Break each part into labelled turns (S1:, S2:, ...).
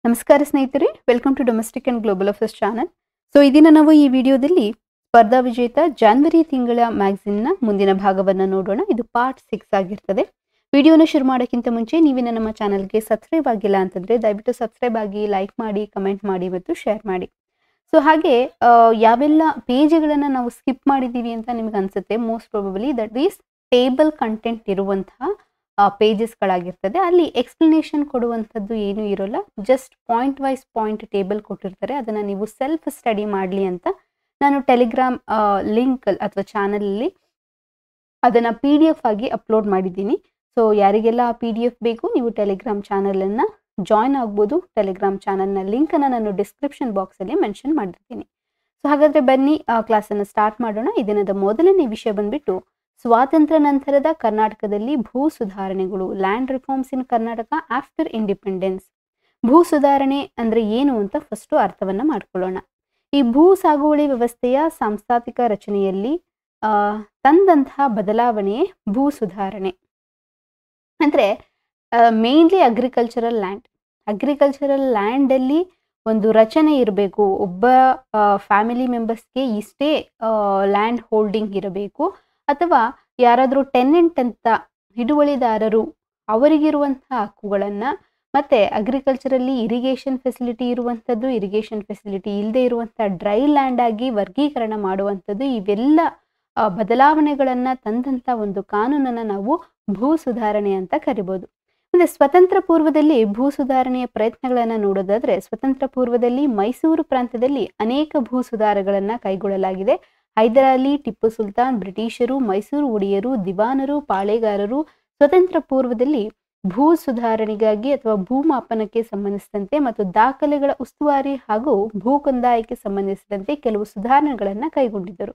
S1: ನಮಸ್ಕಾರ ಸ್ನೇಹಿತರೆ, welcome to domestic and global affairs channel. So ಇದೀನ ನಾವು ಈ ವಿಡಿಯೋದಲ್ಲಿ ಸ್ಪರ್ಧಾ ವಿಜೇತ ಜಾನ್ವರಿ ತಿಂಗಳ ಮ್ಯಾಗಝಿನ್ನ ಮುಂದಿನ ಭಾಗವನ್ನು ನೋಡೋಣ. ಇದು ಪಾರ್ಟ್ 6 ಆಗಿರ್ತದೆ. ವಿಡಿಯೋನ ಶುರು ಮಾಡೋಕ್ಕಿಂತ ಮುಂಚೆ ನೀವಿನ ನಮ್ಮ ಚಾನಲ್ಗೆ ಸಬ್ಸ್ಕ್ರೈಬ್ ಆಗಿಲ್ಲ ಅಂತಂದ್ರೆ ದಯವಿಟ್ಟು ಸಬ್ಸ್ಕ್ರೈಬ್ ಆಗಿ, ಲೈಕ್ ಮಾಡಿ, ಕಮೆಂಟ್ ಮಾಡಿ ಮತ್ತು ಶೇರ್ ಮಾಡಿ. ಸೊ ಹಾಗೆ ಯಾವೆಲ್ಲ ಪೇಜ್ಗಳನ್ನು ನಾವು ಸ್ಕಿಪ್ ಮಾಡಿದ್ದೀವಿ ಅಂತ ನಿಮ್ಗೆ ಅನ್ಸುತ್ತೆ, most probably that is table content ಇರುವಂತಹ ಪೇಜಸ್ಗಳಾಗಿರ್ತದೆ. ಅಲ್ಲಿ ಎಕ್ಸ್ಪ್ಲನೇಷನ್ ಕೊಡುವಂಥದ್ದು ಏನೂ ಇರೋಲ್ಲ, just point wise point table ಕೊಟ್ಟಿರ್ತಾರೆ. ಅದನ್ನು ನೀವು ಸೆಲ್ಫ್ ಸ್ಟಡಿ ಮಾಡಲಿ ಅಂತ ನಾನು ಟೆಲಿಗ್ರಾಮ್ ಲಿಂಕ್ ಅಥವಾ ಚಾನಲಲ್ಲಿ ಅದನ್ನು PDF ಆಗಿ ಅಪ್ಲೋಡ್ ಮಾಡಿದ್ದೀನಿ. ಸೊ ಯಾರಿಗೆಲ್ಲ PDF ಬೇಕು ನೀವು ಟೆಲಿಗ್ರಾಮ್ ಚಾನಲನ್ನು ಜಾಯ್ನ್ ಆಗ್ಬೋದು. ಟೆಲಿಗ್ರಾಮ್ ಚಾನಲ್ನ ಲಿಂಕನ್ನು ನಾನು ಡಿಸ್ಕ್ರಿಪ್ಷನ್ ಬಾಕ್ಸಲ್ಲಿ ಮೆನ್ಷನ್ ಮಾಡಿರ್ತೀನಿ. ಸೊ ಹಾಗಾದರೆ ಬನ್ನಿ ಕ್ಲಾಸನ್ನು ಸ್ಟಾರ್ಟ್ ಮಾಡೋಣ. ಇದನ್ನದ ಮೊದಲನೇ ವಿಷಯ ಬಂದ್ಬಿಟ್ಟು ಸ್ವಾತಂತ್ರ್ಯ ನಂತರದ ಕರ್ನಾಟಕದಲ್ಲಿ ಭೂ ಸುಧಾರಣೆಗಳು, land reforms in Karnataka after independence. ಭೂ ಸುಧಾರಣೆ ಅಂದರೆ ಏನು ಅಂತ ಫಸ್ಟು ಅರ್ಥವನ್ನು ಮಾಡ್ಕೊಳ್ಳೋಣ. ಈ ಭೂ ಸಾಗುವಳಿ ವ್ಯವಸ್ಥೆಯ ಸಾಂಸ್ಥಾತಿಕ ರಚನೆಯಲ್ಲಿ ತಂದಂತಹ ಬದಲಾವಣೆಯೇ ಭೂ ಸುಧಾರಣೆ. ಅಂದರೆ ಮೇನ್ಲಿ ಅಗ್ರಿಕಲ್ಚರಲ್ ಲ್ಯಾಂಡಲ್ಲಿ ಒಂದು ರಚನೆ ಇರಬೇಕು. ಒಬ್ಬ ಫ್ಯಾಮಿಲಿ ಮೆಂಬರ್ಸ್ಗೆ ಇಷ್ಟೇ ಲ್ಯಾಂಡ್ ಹೋಲ್ಡಿಂಗ್ ಇರಬೇಕು, ಅಥವಾ ಯಾರಾದರೂ ಟೆನೆಂಟ್ ಅಂತ ಹಿಡುವಳಿದಾರರು ಅವರಿಗಿರುವಂತಹ ಹಕ್ಕುಗಳನ್ನು, ಮತ್ತು ಅಗ್ರಿಕಲ್ಚರಲ್ಲಿ ಇರಿಗೇಷನ್ ಫೆಸಿಲಿಟಿ ಇರುವಂಥದ್ದು, ಇರಿಗೇಷನ್ ಫೆಸಿಲಿಟಿ ಇಲ್ಲದೆ ಇರುವಂಥ ಡ್ರೈ ಲ್ಯಾಂಡ್ ಆಗಿ ವರ್ಗೀಕರಣ ಮಾಡುವಂಥದ್ದು, ಇವೆಲ್ಲ ಬದಲಾವಣೆಗಳನ್ನು ತಂದಂಥ ಒಂದು ಕಾನೂನನ್ನು ನಾವು ಭೂ ಸುಧಾರಣೆ ಅಂತ ಕರಿಬೋದು. ಅಂದರೆ ಸ್ವತಂತ್ರ ಪೂರ್ವದಲ್ಲಿ ಭೂ ಸುಧಾರಣೆಯ ಪ್ರಯತ್ನಗಳನ್ನು ನೋಡೋದಾದರೆ, ಸ್ವತಂತ್ರ ಪೂರ್ವದಲ್ಲಿ ಮೈಸೂರು ಪ್ರಾಂತ್ಯದಲ್ಲಿ ಅನೇಕ ಭೂ ಸುಧಾರಣೆಗಳನ್ನು ಕೈಗೊಳ್ಳಲಾಗಿದೆ. ಹೈದರಾಲಿ, ಟಿಪ್ಪು ಸುಲ್ತಾನ್, ಬ್ರಿಟಿಷರು, ಮೈಸೂರು ಒಡೆಯರು, ದಿವಾನರು, ಪಾಳೆಗಾರರು ಸ್ವತಂತ್ರ ಪೂರ್ವದಲ್ಲಿ ಭೂ ಸುಧಾರಣೆಗಾಗಿ ಅಥವಾ ಭೂಮಾಪನಕ್ಕೆ ಸಂಬಂಧಿಸಿದಂತೆ ಮತ್ತು ದಾಖಲೆಗಳ ಉಸ್ತುವಾರಿ ಹಾಗೂ ಭೂ ಕಂದಾಯಕ್ಕೆ ಸಂಬಂಧಿಸಿದಂತೆ ಕೆಲವು ಸುಧಾರಣೆಗಳನ್ನು ಕೈಗೊಂಡಿದ್ದರು.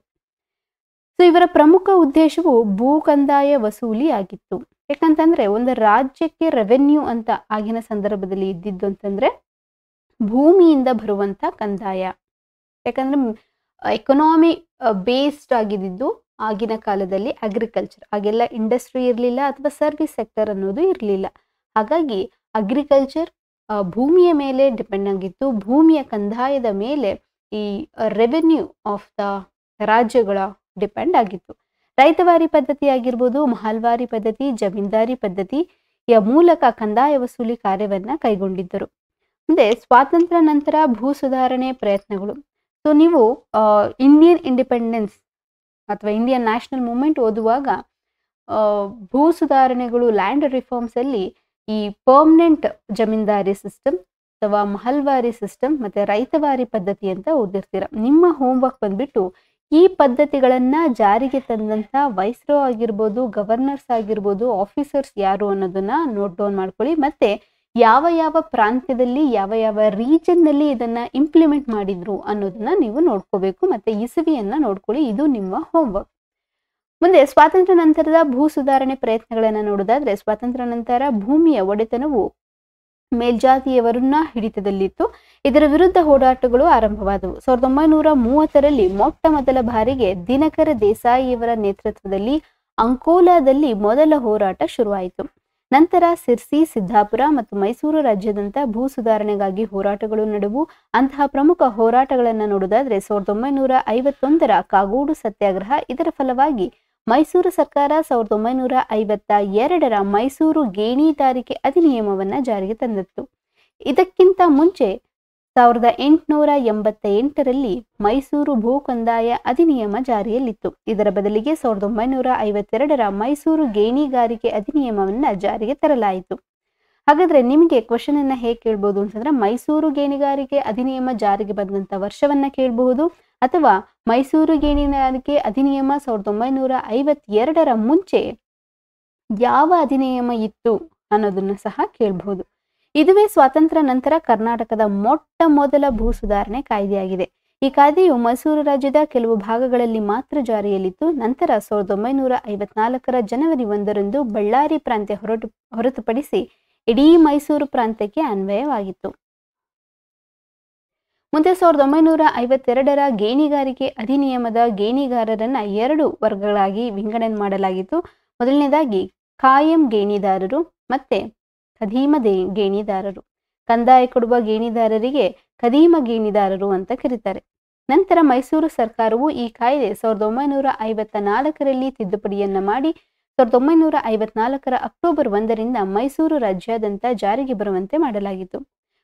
S1: ಸೊ ಇವರ ಪ್ರಮುಖ ಉದ್ದೇಶವು ಭೂ ಕಂದಾಯ ವಸೂಲಿ ಆಗಿತ್ತು. ಯಾಕಂತಂದ್ರೆ ಒಂದು ರಾಜ್ಯಕ್ಕೆ ರೆವೆನ್ಯೂ ಅಂತ ಆಗಿನ ಸಂದರ್ಭದಲ್ಲಿ ಇದ್ದಿದ್ದು ಅಂತಂದ್ರೆ ಭೂಮಿಯಿಂದ ಬರುವಂತ ಕಂದಾಯ. ಯಾಕಂದ್ರೆ ಎಕನಾಮಿ ಬೇಸ್ಡ್ ಆಗಿದ್ದು ಆಗಿನ ಕಾಲದಲ್ಲಿ ಅಗ್ರಿಕಲ್ಚರ್, ಆಗೆಲ್ಲ ಇಂಡಸ್ಟ್ರಿ ಇರಲಿಲ್ಲ ಅಥವಾ ಸರ್ವಿಸ್ ಸೆಕ್ಟರ್ ಅನ್ನೋದು ಇರಲಿಲ್ಲ. ಹಾಗಾಗಿ ಅಗ್ರಿಕಲ್ಚರ್ ಭೂಮಿಯ ಮೇಲೆ ಡಿಪೆಂಡ್ ಆಗಿತ್ತು. ಭೂಮಿಯ ಕಂದಾಯದ ಮೇಲೆ ಈ ರೆವೆನ್ಯೂ ಆಫ್ ದ ರಾಜ್ಯಗಳ ಡಿಪೆಂಡ್ ಆಗಿತ್ತು. ರೈತವಾರಿ ಪದ್ಧತಿ ಆಗಿರ್ಬೋದು, ಮಹಲ್ವಾರಿ ಪದ್ಧತಿ, ಜಮೀನ್ದಾರಿ ಪದ್ಧತಿಯ ಮೂಲಕ ಕಂದಾಯ ವಸೂಲಿ ಕಾರ್ಯವನ್ನು ಕೈಗೊಂಡಿದ್ದರು. ಮುಂದೆ ಸ್ವಾತಂತ್ರ್ಯ ನಂತರ ಭೂ ಸುಧಾರಣೆ ಪ್ರಯತ್ನಗಳು. ಸೊ ನೀವು ಇಂಡಿಯನ್ ಇಂಡಿಪೆಂಡೆನ್ಸ್ ಅಥವಾ ಇಂಡಿಯನ್ ನ್ಯಾಷನಲ್ ಮೂವ್ಮೆಂಟ್ ಓದುವಾಗ ಭೂ ಸುಧಾರಣೆಗಳು, ಲ್ಯಾಂಡ್ ರಿಫಾರ್ಮ್ಸ್ ಅಲ್ಲಿ ಈ ಪರ್ಮನೆಂಟ್ ಜಮೀನ್ದಾರಿ ಸಿಸ್ಟಮ್ ಅಥವಾ ಮಹಲ್ವಾರಿ ಸಿಸ್ಟಮ್ ಮತ್ತು ರೈತವಾರಿ ಪದ್ಧತಿ ಅಂತ ಓದಿರ್ತೀರ. ನಿಮ್ಮ ಹೋಮ್ವರ್ಕ್ ಬಂದ್ಬಿಟ್ಟು ಈ ಪದ್ಧತಿಗಳನ್ನ ಜಾರಿಗೆ ತಂದಂಥ ವೈಸ್ರೋ ಆಗಿರ್ಬೋದು, ಗವರ್ನರ್ಸ್ ಆಗಿರ್ಬೋದು, ಆಫೀಸರ್ಸ್ ಯಾರು ಅನ್ನೋದನ್ನ ನೋಟ್ ಡೌನ್ ಮಾಡ್ಕೊಳ್ಳಿ. ಮತ್ತೆ ಯಾವ ಯಾವ ಪ್ರಾಂತ್ಯದಲ್ಲಿ, ಯಾವ ಯಾವ ರೀಜನ್ನಲ್ಲಿ ಇದನ್ನ ಇಂಪ್ಲಿಮೆಂಟ್ ಮಾಡಿದ್ರು ಅನ್ನೋದನ್ನ ನೀವು ನೋಡ್ಕೋಬೇಕು. ಮತ್ತೆ ಇಸವಿಯನ್ನ ನೋಡ್ಕೊಳ್ಳಿ. ಇದು ನಿಮ್ಮ ಹೋಮ್ವರ್ಕ್. ಮುಂದೆ ಸ್ವಾತಂತ್ರ್ಯ ನಂತರದ ಭೂ ಸುಧಾರಣೆ ಪ್ರಯತ್ನಗಳನ್ನ ನೋಡೋದಾದ್ರೆ, ಸ್ವಾತಂತ್ರ್ಯ ನಂತರ ಭೂಮಿಯ ಒಡೆತನವು ಮೇಲ್ಜಾತಿಯವರನ್ನ ಹಿಡಿತದಲ್ಲಿತ್ತು. ಇದರ ವಿರುದ್ಧ ಹೋರಾಟಗಳು ಆರಂಭವಾದವು. 1930ರಲ್ಲಿ ಮೊಟ್ಟ ಮೊದಲ ಬಾರಿಗೆ ದಿನಕರ ದೇಸಾಯಿಯವರ ನೇತೃತ್ವದಲ್ಲಿ ಅಂಕೋಲಾದಲ್ಲಿ ಮೊದಲ ಹೋರಾಟ ಶುರುವಾಯಿತು. ನಂತರ ಸಿರ್ಸಿ, ಸಿದ್ದಾಪುರ ಮತ್ತು ಮೈಸೂರು ರಾಜ್ಯದಂತ ಭೂ ಸುಧಾರಣೆಗಾಗಿ ಹೋರಾಟಗಳು ನಡೆವು. ಅಂತಹ ಪ್ರಮುಖ ಹೋರಾಟಗಳನ್ನು ನೋಡೋದಾದ್ರೆ 1951ರ ಕಾಗೋಡು ಸತ್ಯಾಗ್ರಹ. ಇದರ ಫಲವಾಗಿ ಮೈಸೂರು ಸರ್ಕಾರ 1952ರ ಮೈಸೂರು ಗೇಣಿದಾರಿಕೆ ಅಧಿನಿಯಮವನ್ನು ಜಾರಿಗೆ ತಂದಿತ್ತು. ಇದಕ್ಕಿಂತ ಮುಂಚೆ 1888ರಲ್ಲಿ ಮೈಸೂರು ಭೂ ಕಂದಾಯ ಅಧಿನಿಯಮ ಜಾರಿಯಲ್ಲಿತ್ತು. ಇದರ ಬದಲಿಗೆ 1952ರ ಮೈಸೂರು ಗೇಣಿಗಾರಿಕೆ ಅಧಿನಿಯಮವನ್ನು ಜಾರಿಗೆ ತರಲಾಯಿತು. ಹಾಗಾದ್ರೆ ನಿಮಗೆ ಕ್ವಶನ್ ಅನ್ನ ಹೇಗೆ ಕೇಳ್ಬೋದು ಅಂತಂದ್ರೆ, ಮೈಸೂರು ಗೇಣಿಗಾರಿಕೆ ಅಧಿನಿಯಮ ಜಾರಿಗೆ ಬಂದಂತ ವರ್ಷವನ್ನ ಕೇಳಬಹುದು, ಅಥವಾ ಮೈಸೂರು ಗೇಣಿಗಾರಿಕೆ ಅಧಿನಿಯಮ 1952ರ ಮುಂಚೆ ಯಾವ ಅಧಿನಿಯಮ ಇತ್ತು ಅನ್ನೋದನ್ನ ಸಹ ಕೇಳಬಹುದು. ಇದುವೇ ಸ್ವಾತಂತ್ರ್ಯ ನಂತರ ಕರ್ನಾಟಕದ ಮೊಟ್ಟ ಮೊದಲ ಭೂ ಸುಧಾರಣೆ ಕಾಯ್ದೆಯಾಗಿದೆ. ಈ ಕಾಯ್ದೆಯು ಮೈಸೂರು ರಾಜ್ಯದ ಕೆಲವು ಭಾಗಗಳಲ್ಲಿ ಮಾತ್ರ ಜಾರಿಯಲ್ಲಿತ್ತು. ನಂತರ 1954ರ ಜನವರಿ 1ರಂದು ಬಳ್ಳಾರಿ ಪ್ರಾಂತ್ಯ ಹೊರತುಪಡಿಸಿ ಇಡೀ ಮೈಸೂರು ಪ್ರಾಂತ್ಯಕ್ಕೆ ಅನ್ವಯವಾಗಿತ್ತು. ಮುಂದೆ 1952ರ ಗೇಣಿಗಾರಿಕೆ ಅಧಿನಿಯಮದ ಗೇಣಿಗಾರರನ್ನ 2 ವರ್ಗಗಳಾಗಿ ವಿಂಗಡಣೆ ಮಾಡಲಾಗಿತ್ತು. ಮೊದಲನೇದಾಗಿ ಕಾಯಂ ಗೇಣಿದಾರರು ಮತ್ತೆ ಖದೀಮ ಗೇಣಿದಾರರು. ಕಂದಾಯ ಕೊಡುವ ಗೇಣಿದಾರರಿಗೆ ಖದೀಮ ಗೇಣಿದಾರರು ಅಂತ ಕರೀತಾರೆ. ನಂತರ ಮೈಸೂರು ಸರ್ಕಾರವು ಈ ಕಾಯ್ದೆ 1954ರಲ್ಲಿ ತಿದ್ದುಪಡಿಯನ್ನ ಮಾಡಿ 1954ರ ಅಕ್ಟೋಬರ್ 1ರಿಂದ ಮೈಸೂರು ರಾಜ್ಯಾದ್ಯಂತ ಜಾರಿಗೆ ಬರುವಂತೆ ಮಾಡಲಾಗಿತ್ತು.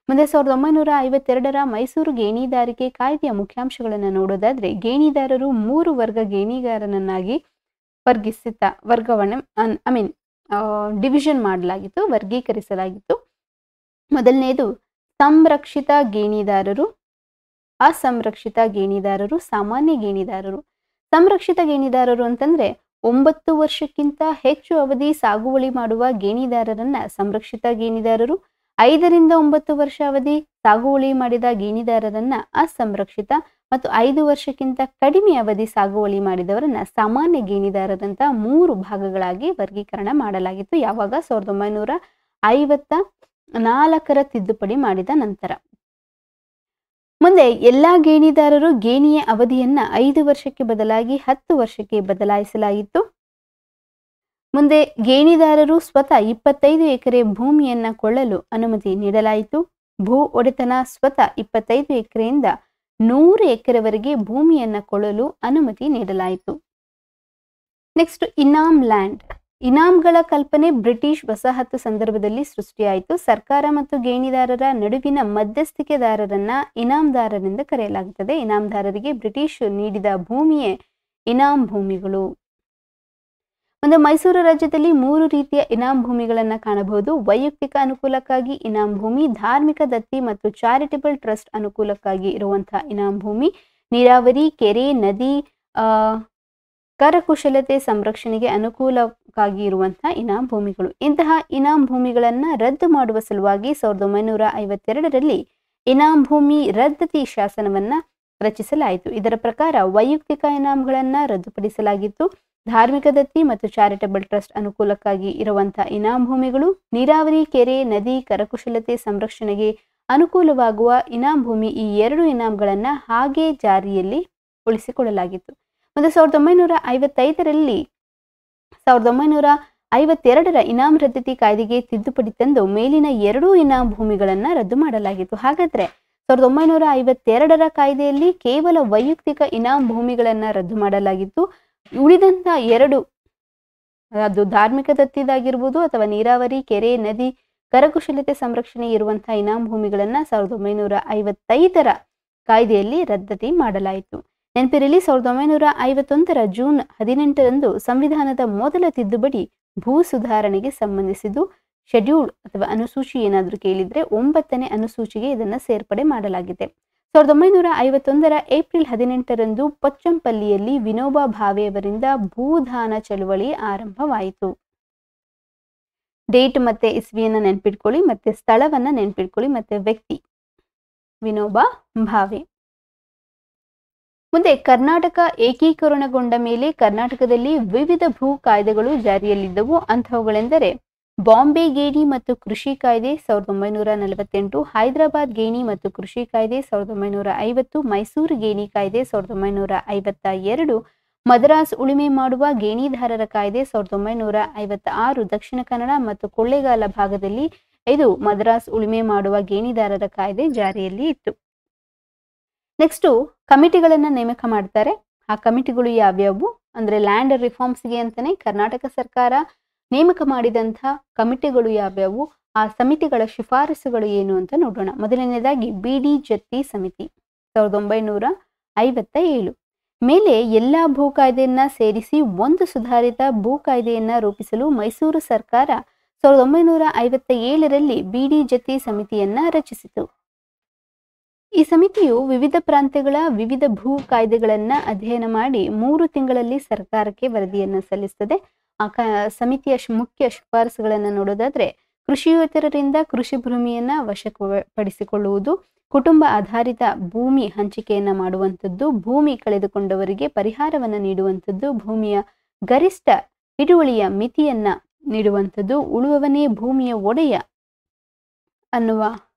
S1: ಮುಂದೆ 1952ರ ಮೈಸೂರು ಗೇಣಿದಾರಿಕೆ ಕಾಯ್ದೆಯ ಮುಖ್ಯಾಂಶಗಳನ್ನು ನೋಡೋದಾದ್ರೆ, ಗೇಣಿದಾರರು 3 ವರ್ಗ ಗೇಣಿಗಾರನನ್ನಾಗಿ ಡಿವಿಷನ್ ಮಾಡಲಾಗಿತ್ತು, ವರ್ಗೀಕರಿಸಲಾಗಿತ್ತು. ಮೊದಲನೇದು ಸಂರಕ್ಷಿತ ಗೇಣಿದಾರರು, ಅಸಂರಕ್ಷಿತ ಗೇಣಿದಾರರು, ಸಾಮಾನ್ಯ ಗೇಣಿದಾರರು. ಸಂರಕ್ಷಿತ ಗೇಣಿದಾರರು ಅಂತಂದ್ರೆ 9 ವರ್ಷಕ್ಕಿಂತ ಹೆಚ್ಚು ಅವಧಿ ಸಾಗುವಳಿ ಮಾಡುವ ಗೇಣಿದಾರರನ್ನ ಸಂರಕ್ಷಿತ ಗೇಣಿದಾರರು, 5ರಿಂದ 9 ವರ್ಷ ಅವಧಿ ಸಾಗುವಳಿ ಮಾಡಿದ ಗೇಣಿದಾರರನ್ನ ಅಸಂರಕ್ಷಿತ ಮತ್ತು 5 ವರ್ಷಕ್ಕಿಂತ ಕಡಿಮೆ ಅವಧಿ ಸಾಗುವಳಿ ಮಾಡಿದವರನ್ನ ಸಾಮಾನ್ಯ ಗೇಣಿದಾರರಂತ 3 ಭಾಗಗಳಾಗಿ ವರ್ಗೀಕರಣ ಮಾಡಲಾಗಿತ್ತು. ಯಾವಾಗ? 1954ರ ತಿದ್ದುಪಡಿ ಮಾಡಿದ ನಂತರ. ಮುಂದೆ ಎಲ್ಲಾ ಗೇಣಿದಾರರು ಗೇಣಿಯ ಅವಧಿಯನ್ನ 5 ವರ್ಷಕ್ಕೆ ಬದಲಾಗಿ 10 ವರ್ಷಕ್ಕೆ ಬದಲಾಯಿಸಲಾಗಿತ್ತು. ಮುಂದೆ ಗೇಣಿದಾರರು ಸ್ವತಃ 25 ಎಕರೆ ಭೂಮಿಯನ್ನ ಕೊಳ್ಳಲು ಅನುಮತಿ ನೀಡಲಾಯಿತು. ಭೂ ಒಡೆತನ ಸ್ವತಃ 25 ಎಕರೆಯಿಂದ 100 ಎಕರೆವರೆಗೆ ಭೂಮಿಯನ್ನ ಕೊಳ್ಳಲು ಅನುಮತಿ ನೀಡಲಾಯಿತು. ನೆಕ್ಸ್ಟ್, ಇನಾಮ್ ಲ್ಯಾಂಡ್. ಇನಾಮ್ಗಳ ಕಲ್ಪನೆ ಬ್ರಿಟಿಷ್ ವಸಾಹತು ಸಂದರ್ಭದಲ್ಲಿ ಸೃಷ್ಟಿಯಾಯಿತು. ಸರ್ಕಾರ ಮತ್ತು ಗೇಣಿದಾರರ ನಡುವಿನ ಮಧ್ಯಸ್ಥಿಕೆದಾರರನ್ನ ಇನಾಮ್ದಾರರೆಂದ ಕರೆಯಲಾಗುತ್ತದೆ. ಇನಾಮ್ದಾರರಿಗೆ ಬ್ರಿಟಿಷ್ ನೀಡಿದ ಭೂಮಿಯೇ ಇನಾಮ್ ಭೂಮಿಗಳು. ಒಂದು ಮೈಸೂರು ರಾಜ್ಯದಲ್ಲಿ 3 ರೀತಿಯ ಇನಾಮ್ ಭೂಮಿಗಳನ್ನ ಕಾಣಬಹುದು. ವೈಯಕ್ತಿಕ ಅನುಕೂಲಕ್ಕಾಗಿ ಇನಾಮ್ ಭೂಮಿ, ಧಾರ್ಮಿಕ ದತ್ತಿ ಮತ್ತು ಚಾರಿಟಬಲ್ ಟ್ರಸ್ಟ್ ಅನುಕೂಲಕ್ಕಾಗಿ ಇರುವಂತಹ ಇನಾಮ್ ಭೂಮಿ, ನೀರಾವರಿ, ಕೆರೆ, ನದಿ, ಕರಕುಶಲತೆ ಸಂರಕ್ಷಣೆಗೆ ಅನುಕೂಲಕ್ಕಾಗಿ ಇರುವಂತಹ ಇನಾಮ್ ಭೂಮಿಗಳು. ಇಂತಹ ಇನಾಮ್ ಭೂಮಿಗಳನ್ನ ರದ್ದು ಮಾಡುವ ಸಲುವಾಗಿ 1952ರಲ್ಲಿ ಇನಾಮ್ ಭೂಮಿ ರದ್ದತಿ ಶಾಸನವನ್ನ ರಚಿಸಲಾಯಿತು. ಇದರ ಪ್ರಕಾರ ವೈಯಕ್ತಿಕ ಇನಾಮ್ಗಳನ್ನ ರದ್ದುಪಡಿಸಲಾಗಿತ್ತು. ಧಾರ್ಮಿಕ ದತ್ತಿ ಮತ್ತು ಚಾರಿಟಬಲ್ ಟ್ರಸ್ಟ್ ಅನುಕೂಲಕ್ಕಾಗಿ ಇರುವಂತಹ ಇನಾಮ್ ಭೂಮಿಗಳು, ನೀರಾವರಿ, ಕೆರೆ, ನದಿ, ಕರಕುಶಲತೆ ಸಂರಕ್ಷಣೆಗೆ ಅನುಕೂಲವಾಗುವ ಇನಾಮ್ ಭೂಮಿ, ಈ 2 ಇನಾಮ್ಗಳನ್ನ ಹಾಗೆ ಜಾರಿಯಲ್ಲಿ ಉಳಿಸಿಕೊಳ್ಳಲಾಗಿತ್ತು. ಮತ್ತು 1952ರ ಇನಾಮ್ ರದ್ದತಿ ಕಾಯ್ದೆಗೆ ತಿದ್ದುಪಡಿ ತಂದು ಮೇಲಿನ 2 ಇನಾಮ್ ಭೂಮಿಗಳನ್ನ ರದ್ದು ಮಾಡಲಾಗಿತ್ತು. ಹಾಗಾದ್ರೆ 1952ರ ಕಾಯ್ದೆಯಲ್ಲಿ ಕೇವಲ ವೈಯಕ್ತಿಕ ಇನಾಮ್ ಭೂಮಿಗಳನ್ನ ರದ್ದು ಮಾಡಲಾಗಿತ್ತು. ಉಳಿದಂತ 2, ಅದು ಧಾರ್ಮಿಕ ದತ್ತಿದಾಗಿರ್ಬೋದು ಅಥವಾ ನೀರಾವರಿ, ಕೆರೆ, ನದಿ, ಕರಕುಶಲತೆ ಸಂರಕ್ಷಣೆ ಇರುವಂತಹ ಇನಾಮ್ ಭೂಮಿಗಳನ್ನ 1955ರ ಕಾಯ್ದೆಯಲ್ಲಿ ರದ್ದತಿ ಮಾಡಲಾಯಿತು. ನೆನಪಿರಲಿ, 1951ರ ಜೂನ್ 18ರಂದು ಸಂವಿಧಾನದ ಮೊದಲ ತಿದ್ದುಪಡಿ ಭೂ ಸುಧಾರಣೆಗೆ ಸಂಬಂಧಿಸಿದ್ದು. ಶೆಡ್ಯೂಲ್ ಅಥವಾ ಅನುಸೂಚಿ ಏನಾದರೂ ಕೇಳಿದ್ರೆ 9ನೇ ಅನುಸೂಚಿಗೆ ಇದನ್ನ ಸೇರ್ಪಡೆ ಮಾಡಲಾಗಿದೆ. 1951ರ ಏಪ್ರಿಲ್ 18ರಂದು ಪೊಚ್ಚಂಪಲ್ಲಿಯಲ್ಲಿ ವಿನೋಬಾ ಭಾವೆಯವರಿಂದ ಭೂದಾನ ಚಳುವಳಿ ಆರಂಭವಾಯಿತು. ಡೇಟ್ ಮತ್ತೆ ಇಸ್ವಿಯನ್ನ ನೆನ್ಪಿಟ್ಕೊಳ್ಳಿ, ಮತ್ತೆ ಸ್ಥಳವನ್ನ ನೆನ್ಪಿಟ್ಕೊಳ್ಳಿ, ಮತ್ತೆ ವ್ಯಕ್ತಿ ವಿನೋಬಾ ಭಾವೆ. ಮುಂದೆ ಕರ್ನಾಟಕ ಏಕೀಕರಣಗೊಂಡ ಮೇಲೆ ಕರ್ನಾಟಕದಲ್ಲಿ ವಿವಿಧ ಭೂ ಕಾಯ್ದೆಗಳು ಜಾರಿಯಲ್ಲಿದ್ದವು. ಅಂಥವುಗಳೆಂದರೆ ಬಾಂಬೆ ಗೇಣಿ ಮತ್ತು ಕೃಷಿ ಕಾಯ್ದೆ 1948, ಹೈದರಾಬಾದ್ ಗೇಣಿ ಮತ್ತು ಕೃಷಿ ಕಾಯ್ದೆ 1950, ಮೈಸೂರು ಗೇಣಿ ಕಾಯ್ದೆ 1952, ಮದ್ರಾಸ್ ಉಳುಮೆ ಮಾಡುವ ಗೇಣಿದಾರರ ಕಾಯ್ದೆ 1956, ದಕ್ಷಿಣ ಕನ್ನಡ ಮತ್ತು ಕೊಳ್ಳೇಗಾಲ ಭಾಗದಲ್ಲಿ ಇದು ಮದ್ರಾಸ್ ಉಳುಮೆ ಮಾಡುವ ಗೇಣಿದಾರರ ಕಾಯ್ದೆ ಜಾರಿಯಲ್ಲಿ ಇತ್ತು. ನೆಕ್ಸ್ಟು ಕಮಿಟಿಗಳನ್ನ ನೇಮಕ ಮಾಡ್ತಾರೆ. ಆ ಕಮಿಟಿಗಳು ಯಾವ್ಯಾವು ಅಂದ್ರೆ ಲ್ಯಾಂಡ್ ರಿಫಾರ್ಮ್ಸ್ಗೆ ಅಂತಾನೆ ಕರ್ನಾಟಕ ಸರ್ಕಾರ ನೇಮಕ ಮಾಡಿದಂಥ ಕಮಿಟಿಗಳು ಯಾವ್ಯಾವು, ಆ ಸಮಿತಿಗಳ ಶಿಫಾರಸುಗಳು ಏನು ಅಂತ ನೋಡೋಣ. ಮೊದಲನೇದಾಗಿ BD ಜತ್ತಿ ಸಮಿತಿ 1957. ಮೇಲೆ ಎಲ್ಲಾ ಭೂ ಕಾಯ್ದೆಯನ್ನ ಸೇರಿಸಿ ಒಂದು ಸುಧಾರಿತ ಭೂ ಕಾಯ್ದೆಯನ್ನ ರೂಪಿಸಲು ಮೈಸೂರು ಸರ್ಕಾರ 1957ರಲ್ಲಿ BD ಜತ್ತಿ ಸಮಿತಿಯನ್ನ ರಚಿಸಿತು. ಈ ಸಮಿತಿಯು ವಿವಿಧ ಪ್ರಾಂತ್ಯಗಳ ವಿವಿಧ ಭೂ ಕಾಯ್ದೆಗಳನ್ನ ಅಧ್ಯಯನ ಮಾಡಿ 3 ತಿಂಗಳಲ್ಲಿ ಸರ್ಕಾರಕ್ಕೆ ವರದಿಯನ್ನ ಸಲ್ಲಿಸುತ್ತದೆ. ಆ ಸಮಿತಿಯ ಮುಖ್ಯ ಶಿಫಾರಸುಗಳನ್ನು ನೋಡೋದಾದ್ರೆ, ಕೃಷಿಯೇತರರಿಂದ ಕೃಷಿ ಭೂಮಿಯನ್ನ ವಶಪಡಿಸಿಕೊಳ್ಳುವುದು, ಕುಟುಂಬ ಆಧಾರಿತ ಭೂಮಿ ಹಂಚಿಕೆಯನ್ನ ಮಾಡುವಂಥದ್ದು, ಭೂಮಿ ಕಳೆದುಕೊಂಡವರಿಗೆ ಪರಿಹಾರವನ್ನ ನೀಡುವಂಥದ್ದು, ಭೂಮಿಯ ಗರಿಷ್ಠ ಹಿಡುವಳಿಯ ಮಿತಿಯನ್ನ ನೀಡುವಂಥದ್ದು, ಉಳುವವನೇ ಭೂಮಿಯ ಒಡೆಯ ಅನ್ನುವ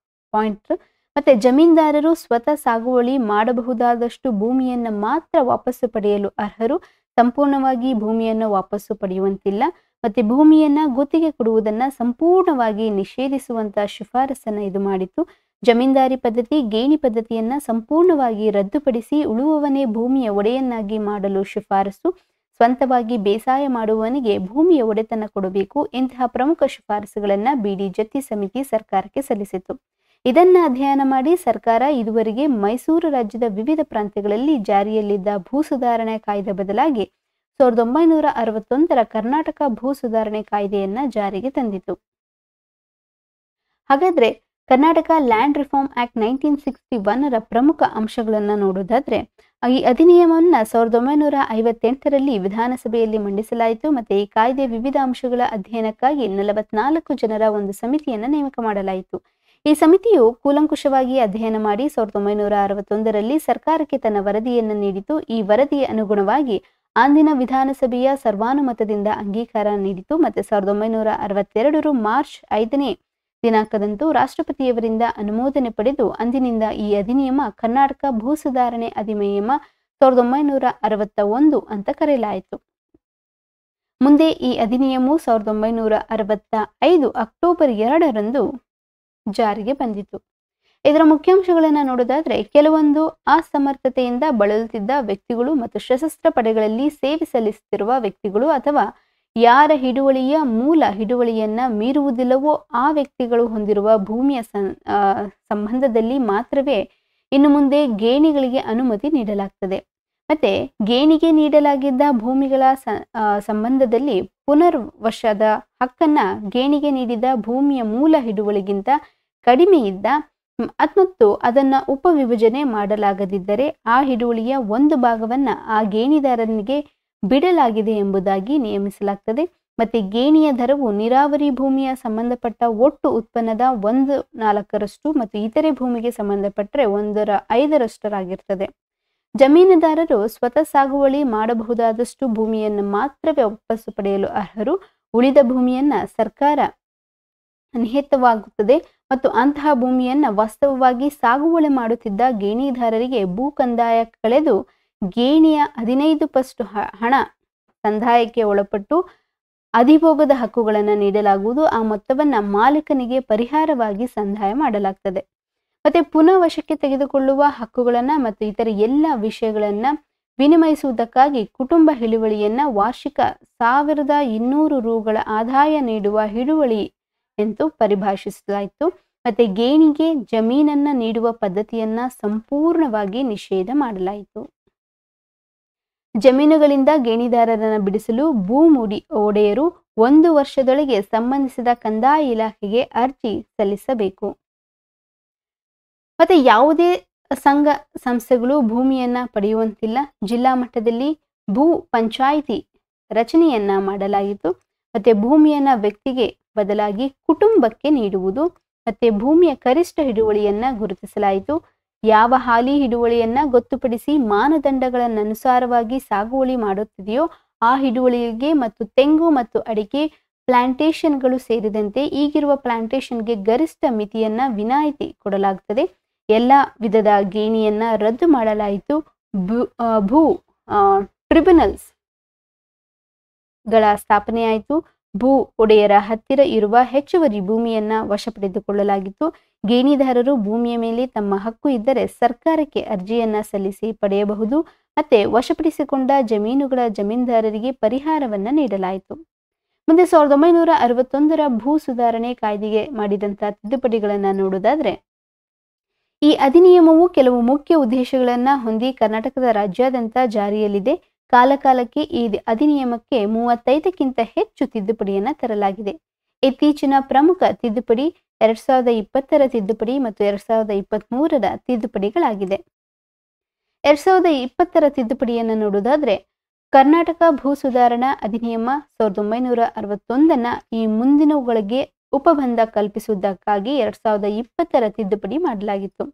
S1: ಪಾಯಿಂಟ್, ಮತ್ತೆ ಜಮೀನ್ದಾರರು ಸ್ವತಃ ಸಾಗುವಳಿ ಮಾಡಬಹುದಾದಷ್ಟು ಭೂಮಿಯನ್ನ ಮಾತ್ರ ವಾಪಸ್ಸು ಪಡೆಯಲು ಅರ್ಹರು, ಸಂಪೂರ್ಣವಾಗಿ ಭೂಮಿಯನ್ನು ವಾಪಸ್ಸು ಪಡೆಯುವಂತಿಲ್ಲ. ಮತ್ತೆ ಭೂಮಿಯನ್ನ ಗುತ್ತಿಗೆ ಕೊಡುವುದನ್ನ ಸಂಪೂರ್ಣವಾಗಿ ನಿಷೇಧಿಸುವಂತ ಶಿಫಾರಸನ್ನ ಇದು ಮಾಡಿತ್ತು. ಜಮೀನ್ದಾರಿ ಪದ್ಧತಿ, ಗೇಣಿ ಪದ್ಧತಿಯನ್ನ ಸಂಪೂರ್ಣವಾಗಿ ರದ್ದುಪಡಿಸಿ ಉಳುವವನೇ ಭೂಮಿಯ ಒಡೆಯನ್ನಾಗಿ ಮಾಡಲು ಶಿಫಾರಸು. ಸ್ವಂತವಾಗಿ ಬೇಸಾಯ ಮಾಡುವವನಿಗೆ ಭೂಮಿಯ ಒಡೆತನ ಕೊಡಬೇಕು. ಇಂತಹ ಪ್ರಮುಖ ಶಿಫಾರಸುಗಳನ್ನ ಬಿಡಿ ಜತ್ತಿ ಸಮಿತಿ ಸರ್ಕಾರಕ್ಕೆ ಸಲ್ಲಿಸಿತು. ಇದನ್ನ ಅಧ್ಯಯನ ಮಾಡಿ ಸರ್ಕಾರ ಇದುವರೆಗೆ ಮೈಸೂರು ರಾಜ್ಯದ ವಿವಿಧ ಪ್ರಾಂತ್ಯಗಳಲ್ಲಿ ಜಾರಿಯಲ್ಲಿದ್ದ ಭೂ ಸುಧಾರಣೆ ಕಾಯ್ದೆ ಬದಲಾಗಿ 1961ರ ಕರ್ನಾಟಕ ಭೂ ಸುಧಾರಣೆ ಕಾಯ್ದೆಯನ್ನ ಜಾರಿಗೆ ತಂದಿತು. ಹಾಗಾದ್ರೆ ಕರ್ನಾಟಕ ಲ್ಯಾಂಡ್ ರಿಫಾರ್ಮ್ ಆಕ್ಟ್ 1961ರ ಪ್ರಮುಖ ಅಂಶಗಳನ್ನ ನೋಡೋದಾದ್ರೆ, ಈ ಅಧಿನಿಯಮವನ್ನ 1958ರಲ್ಲಿ ವಿಧಾನಸಭೆಯಲ್ಲಿ ಮಂಡಿಸಲಾಯಿತು. ಮತ್ತೆ ಈ ಕಾಯ್ದೆ ವಿವಿಧ ಅಂಶಗಳ ಅಧ್ಯಯನಕ್ಕಾಗಿ 44 ಜನರ ಒಂದು ಸಮಿತಿಯನ್ನ ನೇಮಕ ಮಾಡಲಾಯಿತು. ಈ ಸಮಿತಿಯು ಕೂಲಂಕುಷವಾಗಿ ಅಧ್ಯಯನ ಮಾಡಿ 1961ರಲ್ಲಿ ಸರ್ಕಾರಕ್ಕೆ ತನ್ನ ವರದಿಯನ್ನು ನೀಡಿತು. ಈ ವರದಿಯ ಅನುಗುಣವಾಗಿ ಅಂದಿನ ವಿಧಾನಸಭೆಯ ಸರ್ವಾನುಮತದಿಂದ ಅಂಗೀಕಾರ ನೀಡಿತು. ಮತ್ತೆ 1962 ಮಾರ್ಚ್ 5ನೇ ದಿನಾಂಕದಂದು ರಾಷ್ಟ್ರಪತಿಯವರಿಂದ ಅನುಮೋದನೆ ಪಡೆದು ಅಂದಿನಿಂದ ಈ ಅಧಿನಿಯಮ ಕರ್ನಾಟಕ ಭೂ ಸುಧಾರಣೆ ಅಧಿನಿಯಮ 1961 ಅಂತ ಕರೆಯಲಾಯಿತು. ಮುಂದೆ ಈ ಅಧಿನಿಯಮವು 1965 ಅಕ್ಟೋಬರ್ 2ರಂದು ಜಾರಿಗೆ ಬಂದಿತು. ಇದರ ಮುಖ್ಯಾಂಶಗಳನ್ನು ನೋಡೋದಾದ್ರೆ, ಕೆಲವೊಂದು ಅಸಮರ್ಥತೆಯಿಂದ ಬಳಲುತ್ತಿದ್ದ ವ್ಯಕ್ತಿಗಳು ಮತ್ತು ಸಶಸ್ತ್ರ ಪಡೆಗಳಲ್ಲಿ ಸೇವೆ ಸಲ್ಲಿಸುತ್ತಿರುವ ವ್ಯಕ್ತಿಗಳು ಅಥವಾ ಯಾರ ಹಿಡುವಳಿಯ ಮೂಲ ಹಿಡುವಳಿಯನ್ನ ಮೀರುವುದಿಲ್ಲವೋ ಆ ವ್ಯಕ್ತಿಗಳು ಹೊಂದಿರುವ ಭೂಮಿಯ ಸಂಬಂಧದಲ್ಲಿ ಮಾತ್ರವೇ ಇನ್ನು ಮುಂದೆ ಗೇಣಿಗಳಿಗೆ ಅನುಮತಿ ನೀಡಲಾಗ್ತದೆ. ಮತ್ತೆ ಗೇಣಿಗೆ ನೀಡಲಾಗಿದ್ದ ಭೂಮಿಗಳ ಸಂಬಂಧದಲ್ಲಿ ಪುನರ್ವಶದ ಹಕ್ಕನ್ನ ಗೇಣಿಗೆ ನೀಡಿದ ಭೂಮಿಯ ಮೂಲ ಹಿಡುವಳಿಗಿಂತ ಕಡಿಮೆ ಇದ್ದ ಮತ್ತು ಅದನ್ನ ಉಪವಿಭಜನೆ ಮಾಡಲಾಗದಿದ್ದರೆ ಆ ಹಿಡುವಳಿಯ ಒಂದು ಭಾಗವನ್ನ ಆ ಗೇಣಿದಾರನಿಗೆ ಬಿಡಲಾಗಿದೆ ಎಂಬುದಾಗಿ ನಿಯಮಿಸಲಾಗ್ತದೆ. ಮತ್ತೆ ಗೇಣಿಯ ದರವು ನೀರಾವರಿ ಭೂಮಿಯ ಸಂಬಂಧಪಟ್ಟ ಒಟ್ಟು ಉತ್ಪನ್ನದ 1/4 ಮತ್ತು ಇತರೆ ಭೂಮಿಗೆ ಸಂಬಂಧಪಟ್ಟರೆ 1/5 ಜಮೀನುದಾರರು ಸ್ವತಃ ಸಾಗುವಳಿ ಮಾಡಬಹುದಾದಷ್ಟು ಭೂಮಿಯನ್ನು ಮಾತ್ರವೇ ವಾಪಸ್ಸು ಪಡೆಯಲು ಅರ್ಹರು. ಉಳಿದ ಭೂಮಿಯನ್ನ ಸರ್ಕಾರ ನಿಹಿತವಾಗುತ್ತದೆ ಮತ್ತು ಅಂತಹ ಭೂಮಿಯನ್ನ ವಾಸ್ತವವಾಗಿ ಸಾಗುವಳಿ ಮಾಡುತ್ತಿದ್ದ ಗೇಣಿದಾರರಿಗೆ ಭೂ ಕಂದಾಯ ಕಳೆದು ಗೇಣಿಯ 15% ಹಣ ಸಂದಾಯಕ್ಕೆ ಒಳಪಟ್ಟು ಅಧಿಭೋಗದ ಹಕ್ಕುಗಳನ್ನು ನೀಡಲಾಗುವುದು. ಆ ಮೊತ್ತವನ್ನ ಮಾಲೀಕನಿಗೆ ಪರಿಹಾರವಾಗಿ ಸಂದಾಯ ಮಾಡಲಾಗ್ತದೆ. ಮತ್ತೆ ಪುನಃ ವಶಕ್ಕೆ ತೆಗೆದುಕೊಳ್ಳುವ ಹಕ್ಕುಗಳನ್ನ ಮತ್ತು ಇತರ ಎಲ್ಲ ವಿಷಯಗಳನ್ನ ವಿನಿಮಯಿಸುವುದಕ್ಕಾಗಿ ಕುಟುಂಬ ಹಿಡುವಳಿಯನ್ನ ವಾರ್ಷಿಕ 1200 ರೂಗಳ ಆದಾಯ ನೀಡುವ ಹಿಡುವಳಿ ಎಂದು ಪರಿಭಾಷಿಸಲಾಯಿತು. ಮತ್ತೆ ಗೇಣಿಗೆ ಜಮೀನನ್ನ ನೀಡುವ ಪದ್ಧತಿಯನ್ನ ಸಂಪೂರ್ಣವಾಗಿ ನಿಷೇಧ ಮಾಡಲಾಯಿತು. ಜಮೀನುಗಳಿಂದ ಗೇಣಿದಾರರನ್ನು ಬಿಡಿಸಲು ಒಡೆಯರು 1 ವರ್ಷದೊಳಗೆ ಸಂಬಂಧಿಸಿದ ಕಂದಾಯ ಇಲಾಖೆಗೆ ಅರ್ಜಿ ಸಲ್ಲಿಸಬೇಕು. ಮತ್ತೆ ಯಾವುದೇ ಸಂಘ ಸಂಸ್ಥೆಗಳು ಭೂಮಿಯನ್ನ ಪಡೆಯುವಂತಿಲ್ಲ. ಜಿಲ್ಲಾ ಮಟ್ಟದಲ್ಲಿ ಭೂ ಪಂಚಾಯಿತಿ ರಚನೆಯನ್ನ ಮಾಡಲಾಯಿತು. ಮತ್ತೆ ಭೂಮಿಯನ್ನ ವ್ಯಕ್ತಿಗೆ ಬದಲಾಗಿ ಕುಟುಂಬಕ್ಕೆ ನೀಡುವುದು. ಮತ್ತೆ ಭೂಮಿಯ ಗರಿಷ್ಠ ಹಿಡುವಳಿಯನ್ನ ಗುರುತಿಸಲಾಯಿತು. ಯಾವ ಹಾಲಿ ಹಿಡುವಳಿಯನ್ನ ಗೊತ್ತುಪಡಿಸಿ ಮಾನದಂಡಗಳನ್ನನುಸಾರವಾಗಿ ಸಾಗುವಳಿ ಮಾಡುತ್ತಿದೆಯೋ ಆ ಹಿಡುವಳಿಗೆ ಮತ್ತು ತೆಂಗು ಮತ್ತು ಅಡಿಕೆ ಪ್ಲಾಂಟೇಶನ್ಗಳು ಸೇರಿದಂತೆ ಈಗಿರುವ ಪ್ಲಾಂಟೇಶನ್ಗೆ ಗರಿಷ್ಠ ಮಿತಿಯನ್ನ ವಿನಾಯಿತಿ ಕೊಡಲಾಗುತ್ತದೆ. ಎಲ್ಲ ವಿಧದ ಗೇಣಿಯನ್ನ ರದ್ದು ಮಾಡಲಾಯಿತು. ಭೂ ಟ್ರಿಬ್ಯುನಲ್ಸ್ ಗಳ ಸ್ಥಾಪನೆಯಾಯಿತು. ಭೂ ಒಡೆಯರ ಹತ್ತಿರ ಇರುವ ಹೆಚ್ಚುವರಿ ಭೂಮಿಯನ್ನ ವಶಪಡೆದುಕೊಳ್ಳಲಾಗಿತ್ತು. ಗೇಣಿದಾರರು ಭೂಮಿಯ ಮೇಲೆ ತಮ್ಮ ಹಕ್ಕು ಇದ್ದರೆ ಸರ್ಕಾರಕ್ಕೆ ಅರ್ಜಿಯನ್ನ ಸಲ್ಲಿಸಿ ಪಡೆಯಬಹುದು. ಮತ್ತೆ ವಶಪಡಿಸಿಕೊಂಡ ಜಮೀನುಗಳ ಜಮೀನ್ದಾರರಿಗೆ ಪರಿಹಾರವನ್ನ ನೀಡಲಾಯಿತು. ಮುಂದೆ 1961ರ ಭೂ ಸುಧಾರಣೆ ಕಾಯ್ದೆಗೆ ಮಾಡಿದಂತ ತಿದ್ದುಪಡಿಗಳನ್ನ ನೋಡೋದಾದ್ರೆ, ಈ ಅಧಿನಿಯಮವು ಕೆಲವು ಮುಖ್ಯ ಉದ್ದೇಶಗಳನ್ನ ಹೊಂದಿ ಕರ್ನಾಟಕದ ರಾಜ್ಯಾದ್ಯಂತ ಜಾರಿಯಲ್ಲಿದೆ. ಕಾಲಕಾಲಕ್ಕೆ ಈ ಅಧಿನಿಯಮಕ್ಕೆ 35ಕ್ಕಿಂತ ಹೆಚ್ಚು ತಿದ್ದುಪಡಿಯನ್ನ ತರಲಾಗಿದೆ. ಇತ್ತೀಚಿನ ಪ್ರಮುಖ ತಿದ್ದುಪಡಿ 2020ರ ತಿದ್ದುಪಡಿ ಮತ್ತು 2023ರ ತಿದ್ದುಪಡಿಗಳಾಗಿದೆ. 2020ರ ತಿದ್ದುಪಡಿಯನ್ನು ನೋಡುವುದಾದ್ರೆ, ಕರ್ನಾಟಕ ಭೂ ಸುಧಾರಣಾ ಅಧಿನಿಯಮ 1961ನ್ನ ಈ ಮುಂದಿನವುಗಳಿಗೆ ಉಪಬಂಧ ಕಲ್ಪಿಸುವುದಕ್ಕಾಗಿ 2020ರ ತಿದ್ದುಪಡಿ ಮಾಡಲಾಗಿತ್ತು.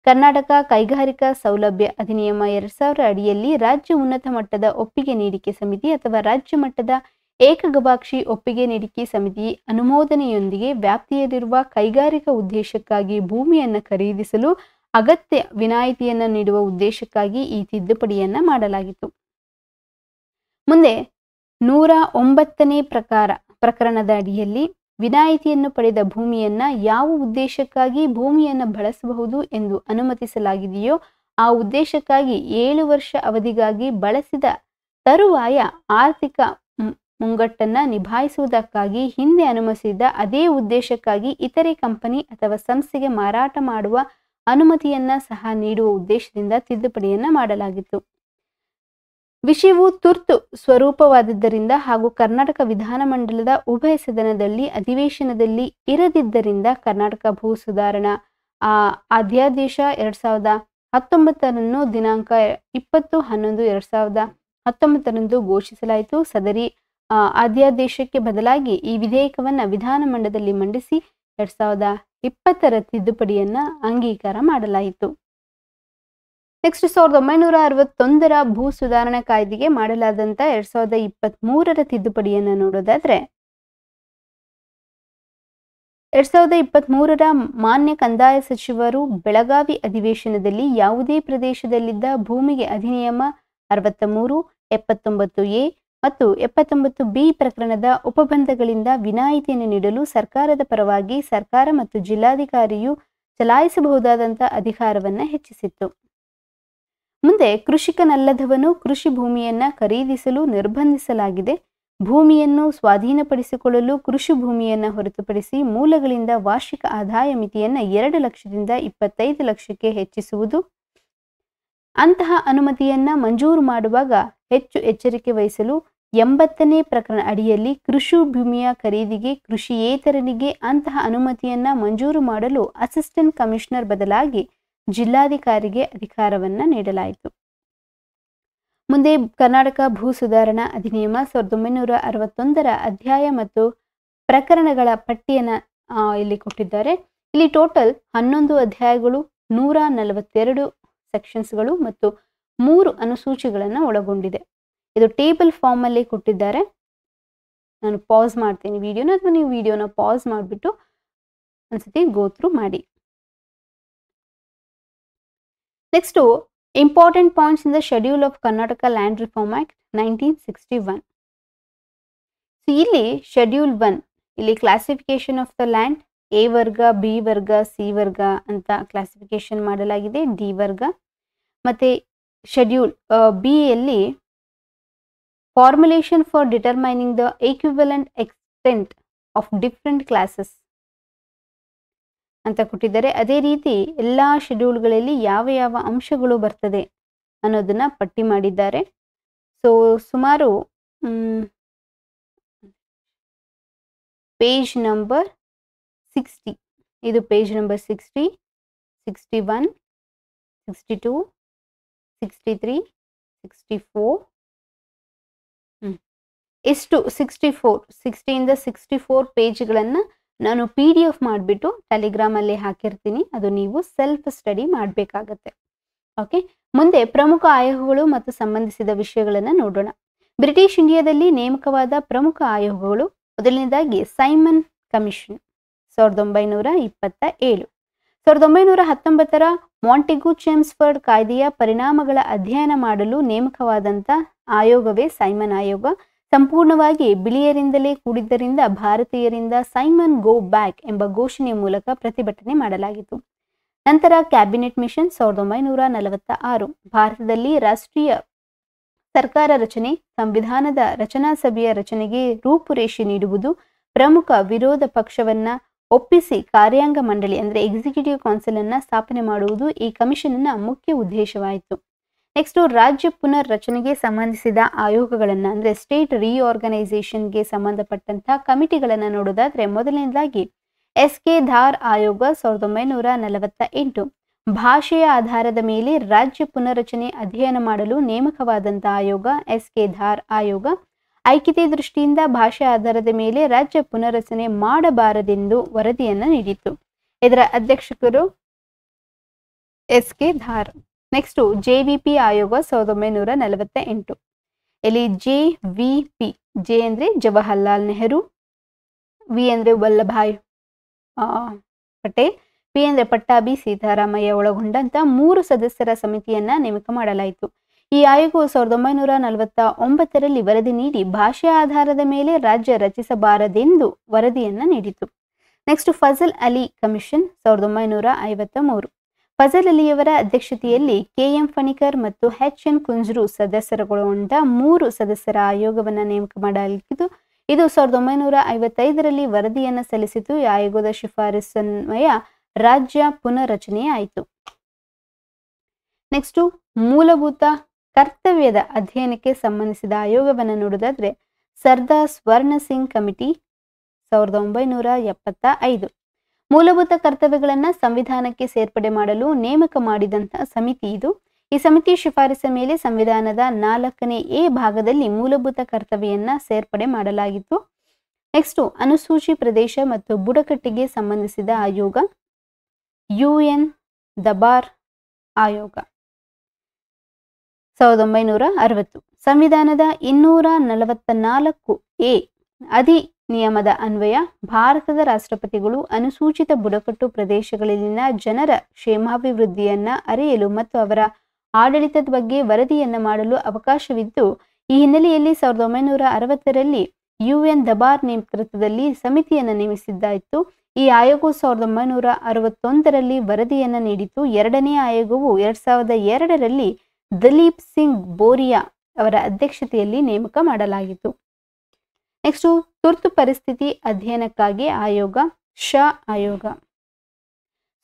S1: ಕರ್ನಾಟಕ ಕೈಗಾರಿಕಾ ಸೌಲಭ್ಯ ಅಧಿನಿಯಮ 2000 ಅಡಿಯಲ್ಲಿ ರಾಜ್ಯ ಉನ್ನತ ಮಟ್ಟದ ಒಪ್ಪಿಗೆ ನೀಡಿಕೆ ಸಮಿತಿ ಅಥವಾ ರಾಜ್ಯ ಮಟ್ಟದ ಏಕಗವಾಕ್ಷಿ ಒಪ್ಪಿಗೆ ನೀಡಿಕೆ ಸಮಿತಿ ಅನುಮೋದನೆಯೊಂದಿಗೆ ವ್ಯಾಪ್ತಿಯಲ್ಲಿರುವ ಕೈಗಾರಿಕಾ ಉದ್ದೇಶಕ್ಕಾಗಿ ಭೂಮಿಯನ್ನು ಖರೀದಿಸಲು ಅಗತ್ಯ ವಿನಾಯಿತಿಯನ್ನು ನೀಡುವ ಉದ್ದೇಶಕ್ಕಾಗಿ ಈ ತಿದ್ದುಪಡಿಯನ್ನ ಮಾಡಲಾಗಿತ್ತು. ಮುಂದೆ 109ನೇ ಪ್ರಕರಣದ ಅಡಿಯಲ್ಲಿ ವಿನಾಯಿತಿಯನ್ನು ಪಡೆದ ಭೂಮಿಯನ್ನ ಯಾವ ಉದ್ದೇಶಕ್ಕಾಗಿ ಭೂಮಿಯನ್ನು ಬಳಸಬಹುದು ಎಂದು ಅನುಮತಿಸಲಾಗಿದೆಯೋ ಆ ಉದ್ದೇಶಕ್ಕಾಗಿ 7 ವರ್ಷ ಅವಧಿಗಾಗಿ ಬಳಸಿದ ತರುವಾಯ ಆರ್ಥಿಕ ಮುಂಗಟ್ಟನ್ನ ನಿಭಾಯಿಸುವುದಕ್ಕಾಗಿ ಹಿಂದೆ ಅನುಮತಿಸಿದ ಅದೇ ಉದ್ದೇಶಕ್ಕಾಗಿ ಇತರೆ ಕಂಪನಿ ಅಥವಾ ಸಂಸ್ಥೆಗೆ ಮಾರಾಟ ಮಾಡುವ ಅನುಮತಿಯನ್ನ ಸಹ ನೀಡುವ ಉದ್ದೇಶದಿಂದ ತಿದ್ದುಪಡಿಯನ್ನ ಮಾಡಲಾಗಿತ್ತು. ವಿಷಯವು ತುರ್ತು ಸ್ವರೂಪವಾದದ್ದರಿಂದ ಹಾಗೂ ಕರ್ನಾಟಕ ವಿಧಾನಮಂಡಲದ ಉಭಯ ಸದನದಲ್ಲಿ ಅಧಿವೇಶನದಲ್ಲಿ ಇರದಿದ್ದರಿಂದ ಕರ್ನಾಟಕ ಭೂ ಸುಧಾರಣಾ ಅಧ್ಯಾದೇಶ 2019 ದಿನಾಂಕ 20/11/2019 ಘೋಷಿಸಲಾಯಿತು. ಸದರಿ ಅಧ್ಯಾದೇಶಕ್ಕೆ ಬದಲಾಗಿ ಈ ವಿಧೇಯಕವನ್ನ ವಿಧಾನಮಂಡಲದಲ್ಲಿ ಮಂಡಿಸಿ 2020 ತಿದ್ದುಪಡಿಯನ್ನ ಅಂಗೀಕಾರ ಮಾಡಲಾಯಿತು. ನೆಕ್ಸ್ಟ್ 1961 ಭೂ ಸುಧಾರಣಾ ಕಾಯ್ದೆಗೆ ಮಾಡಲಾದಂತ 2023 ತಿದ್ದುಪಡಿಯನ್ನ ನೋಡೋದಾದ್ರೆ 2023 ಮಾನ್ಯ ಕಂದಾಯ ಸಚಿವರು ಬೆಳಗಾವಿ ಅಧಿವೇಶನದಲ್ಲಿ ಯಾವುದೇ ಪ್ರದೇಶದಲ್ಲಿದ್ದ ಭೂಮಿಗೆ ಅಧಿನಿಯಮ 63, 79A ಮತ್ತು 79B ಪ್ರಕರಣದ ಉಪಬಂಧಗಳಿಂದ ವಿನಾಯಿತಿಯನ್ನು ನೀಡಲು ಸರ್ಕಾರದ ಪರವಾಗಿ ಸರ್ಕಾರ ಮತ್ತು ಜಿಲ್ಲಾಧಿಕಾರಿಯು ಚಲಾಯಿಸಬಹುದಾದಂಥ ಅಧಿಕಾರವನ್ನು ಹೆಚ್ಚಿಸಿತ್ತು. ಮುಂದೆ ಕೃಷಿಕನಲ್ಲದವನು ಕೃಷಿ ಭೂಮಿಯನ್ನ ಖರೀದಿಸಲು ನಿರ್ಬಂಧಿಸಲಾಗಿದೆ. ಭೂಮಿಯನ್ನು ಸ್ವಾಧೀನಪಡಿಸಿಕೊಳ್ಳಲು ಕೃಷಿ ಭೂಮಿಯನ್ನು ಹೊರತುಪಡಿಸಿ ಮೂಲಗಳಿಂದ ವಾರ್ಷಿಕ ಆದಾಯ ಮಿತಿಯನ್ನು 2 ಲಕ್ಷದಿಂದ 25 ಲಕ್ಷಕ್ಕೆ ಹೆಚ್ಚಿಸುವುದು. ಅಂತಹ ಅನುಮತಿಯನ್ನ ಮಂಜೂರು ಮಾಡುವಾಗ ಹೆಚ್ಚು ಎಚ್ಚರಿಕೆ ವಹಿಸಲು 80ನೇ ಪ್ರಕರಣ ಅಡಿಯಲ್ಲಿ ಕೃಷಿ ಭೂಮಿಯ ಖರೀದಿಗೆ ಕೃಷಿಯೇತರನಿಗೆ ಅಂತಹ ಅನುಮತಿಯನ್ನ ಮಂಜೂರು ಮಾಡಲು ಅಸಿಸ್ಟೆಂಟ್ ಕಮಿಷನರ್ ಬದಲಾಗಿ ಜಿಲ್ಲಾಧಿಕಾರಿಗೆ ಅಧಿಕಾರವನ್ನ ನೀಡಲಾಯಿತು. ಮುಂದೆ ಕರ್ನಾಟಕ ಭೂ ಸುಧಾರಣಾ ಅಧಿನಿಯಮ 1961 ಅಧ್ಯಾಯ ಮತ್ತು ಪ್ರಕರಣಗಳ ಪಟ್ಟಿಯನ್ನ ಇಲ್ಲಿ ಕೊಟ್ಟಿದ್ದಾರೆ. ಇಲ್ಲಿ ಟೋಟಲ್ 11 ಅಧ್ಯಾಯಗಳು, 142 ಸೆಕ್ಷನ್ಸ್ಗಳು ಮತ್ತು 3 ಅನುಸೂಚಿಗಳನ್ನು ಒಳಗೊಂಡಿದೆ. ಇದು ಟೇಬಲ್ ಫಾರ್ಮ್ ಅಲ್ಲಿ ಕೊಟ್ಟಿದ್ದಾರೆ. ನಾನು ಪಾಸ್ ಮಾಡ್ತೀನಿ ವಿಡಿಯೋನ, ಅಥವಾ ನೀವು ವಿಡಿಯೋನ ಪಾಸ್ ಮಾಡಿಬಿಟ್ಟು ಒಂದ್ಸತಿ ಗೋ ಥ್ರೂ ಮಾಡಿ. Next important points in the schedule of Karnataka land reform act 1961. So ಇಲ್ಲಿ ಶೆಡ್ಯೂಲ್ 1 ಇಲ್ಲಿ classification of the land A ವರ್ಗ, ಬಿ ವರ್ಗ, ಸಿ ವರ್ಗ ಅಂತ ಕ್ಲಾಸಿಫಿಕೇಶನ್ ಮಾಡಲಾಗಿದೆ, ಡಿ ವರ್ಗ. ಮತ್ತೆ ಶೆಡ್ಯೂಲ್ ಬಿ ಯಲ್ಲಿ formulation for determining the equivalent extent of different classes ಅಂತ ಕೊಟ್ಟಿದ್ದಾರೆ. ಅದೇ ರೀತಿ ಎಲ್ಲ ಶೆಡ್ಯೂಲ್ಗಳಲ್ಲಿ ಯಾವ ಯಾವ ಅಂಶಗಳು ಬರ್ತದೆ ಅನ್ನೋದನ್ನ ಪಟ್ಟಿ ಮಾಡಿದ್ದಾರೆ. ಸೊ ಸುಮಾರು ಪೇಜ್ ನಂಬರ್ 60, ಇದು ಪೇಜ್ ನಂಬರ್ 60, 61, 62, 63, 64 ಎಷ್ಟು 60 ಇಂದ 64 ಪೇಜ್ಗಳನ್ನು ನಾನು PDF ಮಾಡಿಬಿಟ್ಟು ಟೆಲಿಗ್ರಾಮಲ್ಲಿ ಹಾಕಿರ್ತೀನಿ. ಅದು ನೀವು ಸೆಲ್ಫ್ ಸ್ಟಡಿ ಮಾಡಬೇಕಾಗತ್ತೆ. ಓಕೆ, ಮುಂದೆ ಪ್ರಮುಖ ಆಯೋಗಗಳು ಮತ್ತು ಸಂಬಂಧಿಸಿದ ವಿಷಯಗಳನ್ನು ನೋಡೋಣ. ಬ್ರಿಟಿಷ್ ಇಂಡಿಯಾದಲ್ಲಿ ನೇಮಕವಾದ ಪ್ರಮುಖ ಆಯೋಗಗಳು, ಮೊದಲನೇದಾಗಿ ಸೈಮನ್ ಕಮಿಷನ್ 1927. 1919 ಮಾಂಟೆಗ್ಯೂ ಚೆಮ್ಸ್ಫರ್ಡ್ ಕಾಯ್ದೆಯ ಪರಿಣಾಮಗಳ ಅಧ್ಯಯನ ಮಾಡಲು ನೇಮಕವಾದಂಥ ಆಯೋಗವೇ ಸೈಮನ್ ಆಯೋಗ. ಸಂಪೂರ್ಣವಾಗಿ ಬಿಳಿಯರಿಂದಲೇ ಕೂಡಿದ್ದರಿಂದ ಭಾರತೀಯರಿಂದ ಸೈಮನ್ ಗೋ ಬ್ಯಾಕ್ ಎಂಬ ಘೋಷಣೆಯ ಮೂಲಕ ಪ್ರತಿಭಟನೆ ಮಾಡಲಾಗಿತ್ತು. ನಂತರ ಕ್ಯಾಬಿನೆಟ್ ಮಿಷನ್ 1946 ಭಾರತದಲ್ಲಿ ರಾಷ್ಟ್ರೀಯ ಸರ್ಕಾರ ರಚನೆ, ಸಂವಿಧಾನದ ರಚನಾ ಸಭೆಯ ರಚನೆಗೆ ರೂಪುರೇಷೆ ನೀಡುವುದು, ಪ್ರಮುಖ ವಿರೋಧ ಪಕ್ಷವನ್ನ ಒಪ್ಪಿಸಿ ಕಾರ್ಯಾಂಗ ಮಂಡಳಿ ಅಂದರೆ ಎಕ್ಸಿಕ್ಯೂಟಿವ್ ಕೌನ್ಸಿಲ್ ಅನ್ನ ಸ್ಥಾಪನೆ ಮಾಡುವುದು ಈ ಕಮಿಷನ್ನ ಮುಖ್ಯ ಉದ್ದೇಶವಾಯಿತು. ನೆಕ್ಸ್ಟ್ ರಾಜ್ಯ ಪುನರ್ ರಚನೆಗೆ ಸಂಬಂಧಿಸಿದ ಆಯೋಗಗಳನ್ನ ಅಂದ್ರೆ ಸ್ಟೇಟ್ ರಿಆರ್ಗನೈಸೇಷನ್ಗೆ ಸಂಬಂಧಪಟ್ಟಂತಹ ಕಮಿಟಿಗಳನ್ನು ನೋಡೋದಾದ್ರೆ, ಮೊದಲನೇದಾಗಿ SK ಧಾರ್ ಆಯೋಗ 1948 ಭಾಷೆಯ ಆಧಾರದ ಮೇಲೆ ರಾಜ್ಯ ಪುನರ್ರಚನೆ ಅಧ್ಯಯನ ಮಾಡಲು ನೇಮಕವಾದಂಥ ಆಯೋಗ SK ಧಾರ್ ಆಯೋಗ. ಐಕ್ಯತೆ ದೃಷ್ಟಿಯಿಂದ ಭಾಷೆ ಆಧಾರದ ಮೇಲೆ ರಾಜ್ಯ ಪುನರ್ರಚನೆ ಮಾಡಬಾರದೆಂದು ವರದಿಯನ್ನು ನೀಡಿತು. ಇದರ ಅಧ್ಯಕ್ಷರು SK ಧಾರ್. ನೆಕ್ಸ್ಟ್ JVP ಆಯೋಗ 1948. ಇಲ್ಲಿ JVP, ಜೆ ಅಂದರೆ ಜವಾಹರ್ಲಾಲ್ ನೆಹರು, ವಿ ಅಂದರೆ ವಲ್ಲಭಾಯ್ ಪಟೇಲ್, ಪಿ ಅಂದರೆ ಪಟ್ಟಾಭಿ ಸೀತಾರಾಮಯ್ಯ ಒಳಗೊಂಡಂತ 3 ಸದಸ್ಯರ ಸಮಿತಿಯನ್ನ ನೇಮಕ ಮಾಡಲಾಯಿತು. ಈ ಆಯೋಗವು 1949ರಲ್ಲಿ ವರದಿ ನೀಡಿ ಭಾಷೆಯ ಆಧಾರದ ಮೇಲೆ ರಾಜ್ಯ ರಚಿಸಬಾರದೆಂದು ವರದಿಯನ್ನ ನೀಡಿತು. Next Fazal Ali commission 1953. ಫಜಲ್ ಅಲಿಯವರ ಅಧ್ಯಕ್ಷತೆಯಲ್ಲಿ KM ಫಣಿಕರ್ ಮತ್ತು HN ಕುಂಜ್ರು ಸದಸ್ಯರುಗಳೊಂಡ 3 ಸದಸ್ಯರ ಆಯೋಗವನ್ನು ನೇಮಕ ಮಾಡಲಾಗಿತ್ತು. ಇದು 1955ರಲ್ಲಿ ವರದಿಯನ್ನು ಸಲ್ಲಿಸಿತು. ಈ ಆಯೋಗದ ಶಿಫಾರಸನ್ವಯ ರಾಜ್ಯ ಪುನರ್ರಚನೆಯಾಯಿತು. ನೆಕ್ಸ್ಟ್ ಮೂಲಭೂತ ಕರ್ತವ್ಯದ ಅಧ್ಯಯನಕ್ಕೆ ಸಂಬಂಧಿಸಿದ ಆಯೋಗವನ್ನು ನೋಡೋದಾದ್ರೆ ಸರ್ದಾರ್ ಸ್ವರ್ಣ ಸಿಂಗ್ ಕಮಿಟಿ 1975. ಮೂಲಭೂತ ಕರ್ತವ್ಯಗಳನ್ನು ಸಂವಿಧಾನಕ್ಕೆ ಸೇರ್ಪಡೆ ಮಾಡಲು ನೇಮಕ ಮಾಡಿದಂತಹ ಸಮಿತಿ ಇದು. ಈ ಸಮಿತಿ ಶಿಫಾರಸಿನ ಮೇಲೆ ಸಂವಿಧಾನದ 4ನೇ ಎ ಭಾಗದಲ್ಲಿ ಮೂಲಭೂತ ಕರ್ತವ್ಯವನ್ನ ಸೇರ್ಪಡೆ ಮಾಡಲಾಗಿತ್ತು. ನೆಕ್ಸ್ಟ್ ಅನುಸೂಚಿ ಪ್ರದೇಶ ಮತ್ತು ಬುಡಕಟ್ಟಿಗೆ ಸಂಬಂಧಿಸಿದ ಆಯೋಗ UN ದಬಾರ್ ಆಯೋಗ 1960. ಸಂವಿಧಾನದ 244A ಅಧಿನಿಯಮದ ಅನ್ವಯ ಭಾರತದ ರಾಷ್ಟ್ರಪತಿಗಳು ಅನುಸೂಚಿತ ಬುಡಕಟ್ಟು ಪ್ರದೇಶಗಳಲ್ಲಿನ ಜನರ ಕ್ಷೇಮಾಭಿವೃದ್ಧಿಯನ್ನ ಅರಿಯಲು ಮತ್ತು ಅವರ ಆಡಳಿತದ ಬಗ್ಗೆ ವರದಿಯನ್ನ ಮಾಡಲು ಅವಕಾಶವಿದ್ದು, ಈ ಹಿನ್ನೆಲೆಯಲ್ಲಿ 1960ರಲ್ಲಿ UN ದಬಾರ್ ನೇತೃತ್ವದಲ್ಲಿ ಸಮಿತಿಯನ್ನು ನೇಮಿಸಿದ್ದಾಯಿತು. ಈ ಆಯೋಗವು 1961ರಲ್ಲಿ ವರದಿಯನ್ನ ನೀಡಿತು. ಎರಡನೇ ಆಯೋಗವು 2002ರಲ್ಲಿ ದಲೀಪ್ ಸಿಂಗ್ ಬೋರಿಯಾ ಅವರ ಅಧ್ಯಕ್ಷತೆಯಲ್ಲಿ ನೇಮಕ ಮಾಡಲಾಗಿತ್ತು. ನೆಕ್ಸ್ಟ್ ತುರ್ತು ಪರಿಸ್ಥಿತಿ ಅಧ್ಯಯನಕ್ಕಾಗಿ ಆಯೋಗ ಶಾ ಆಯೋಗ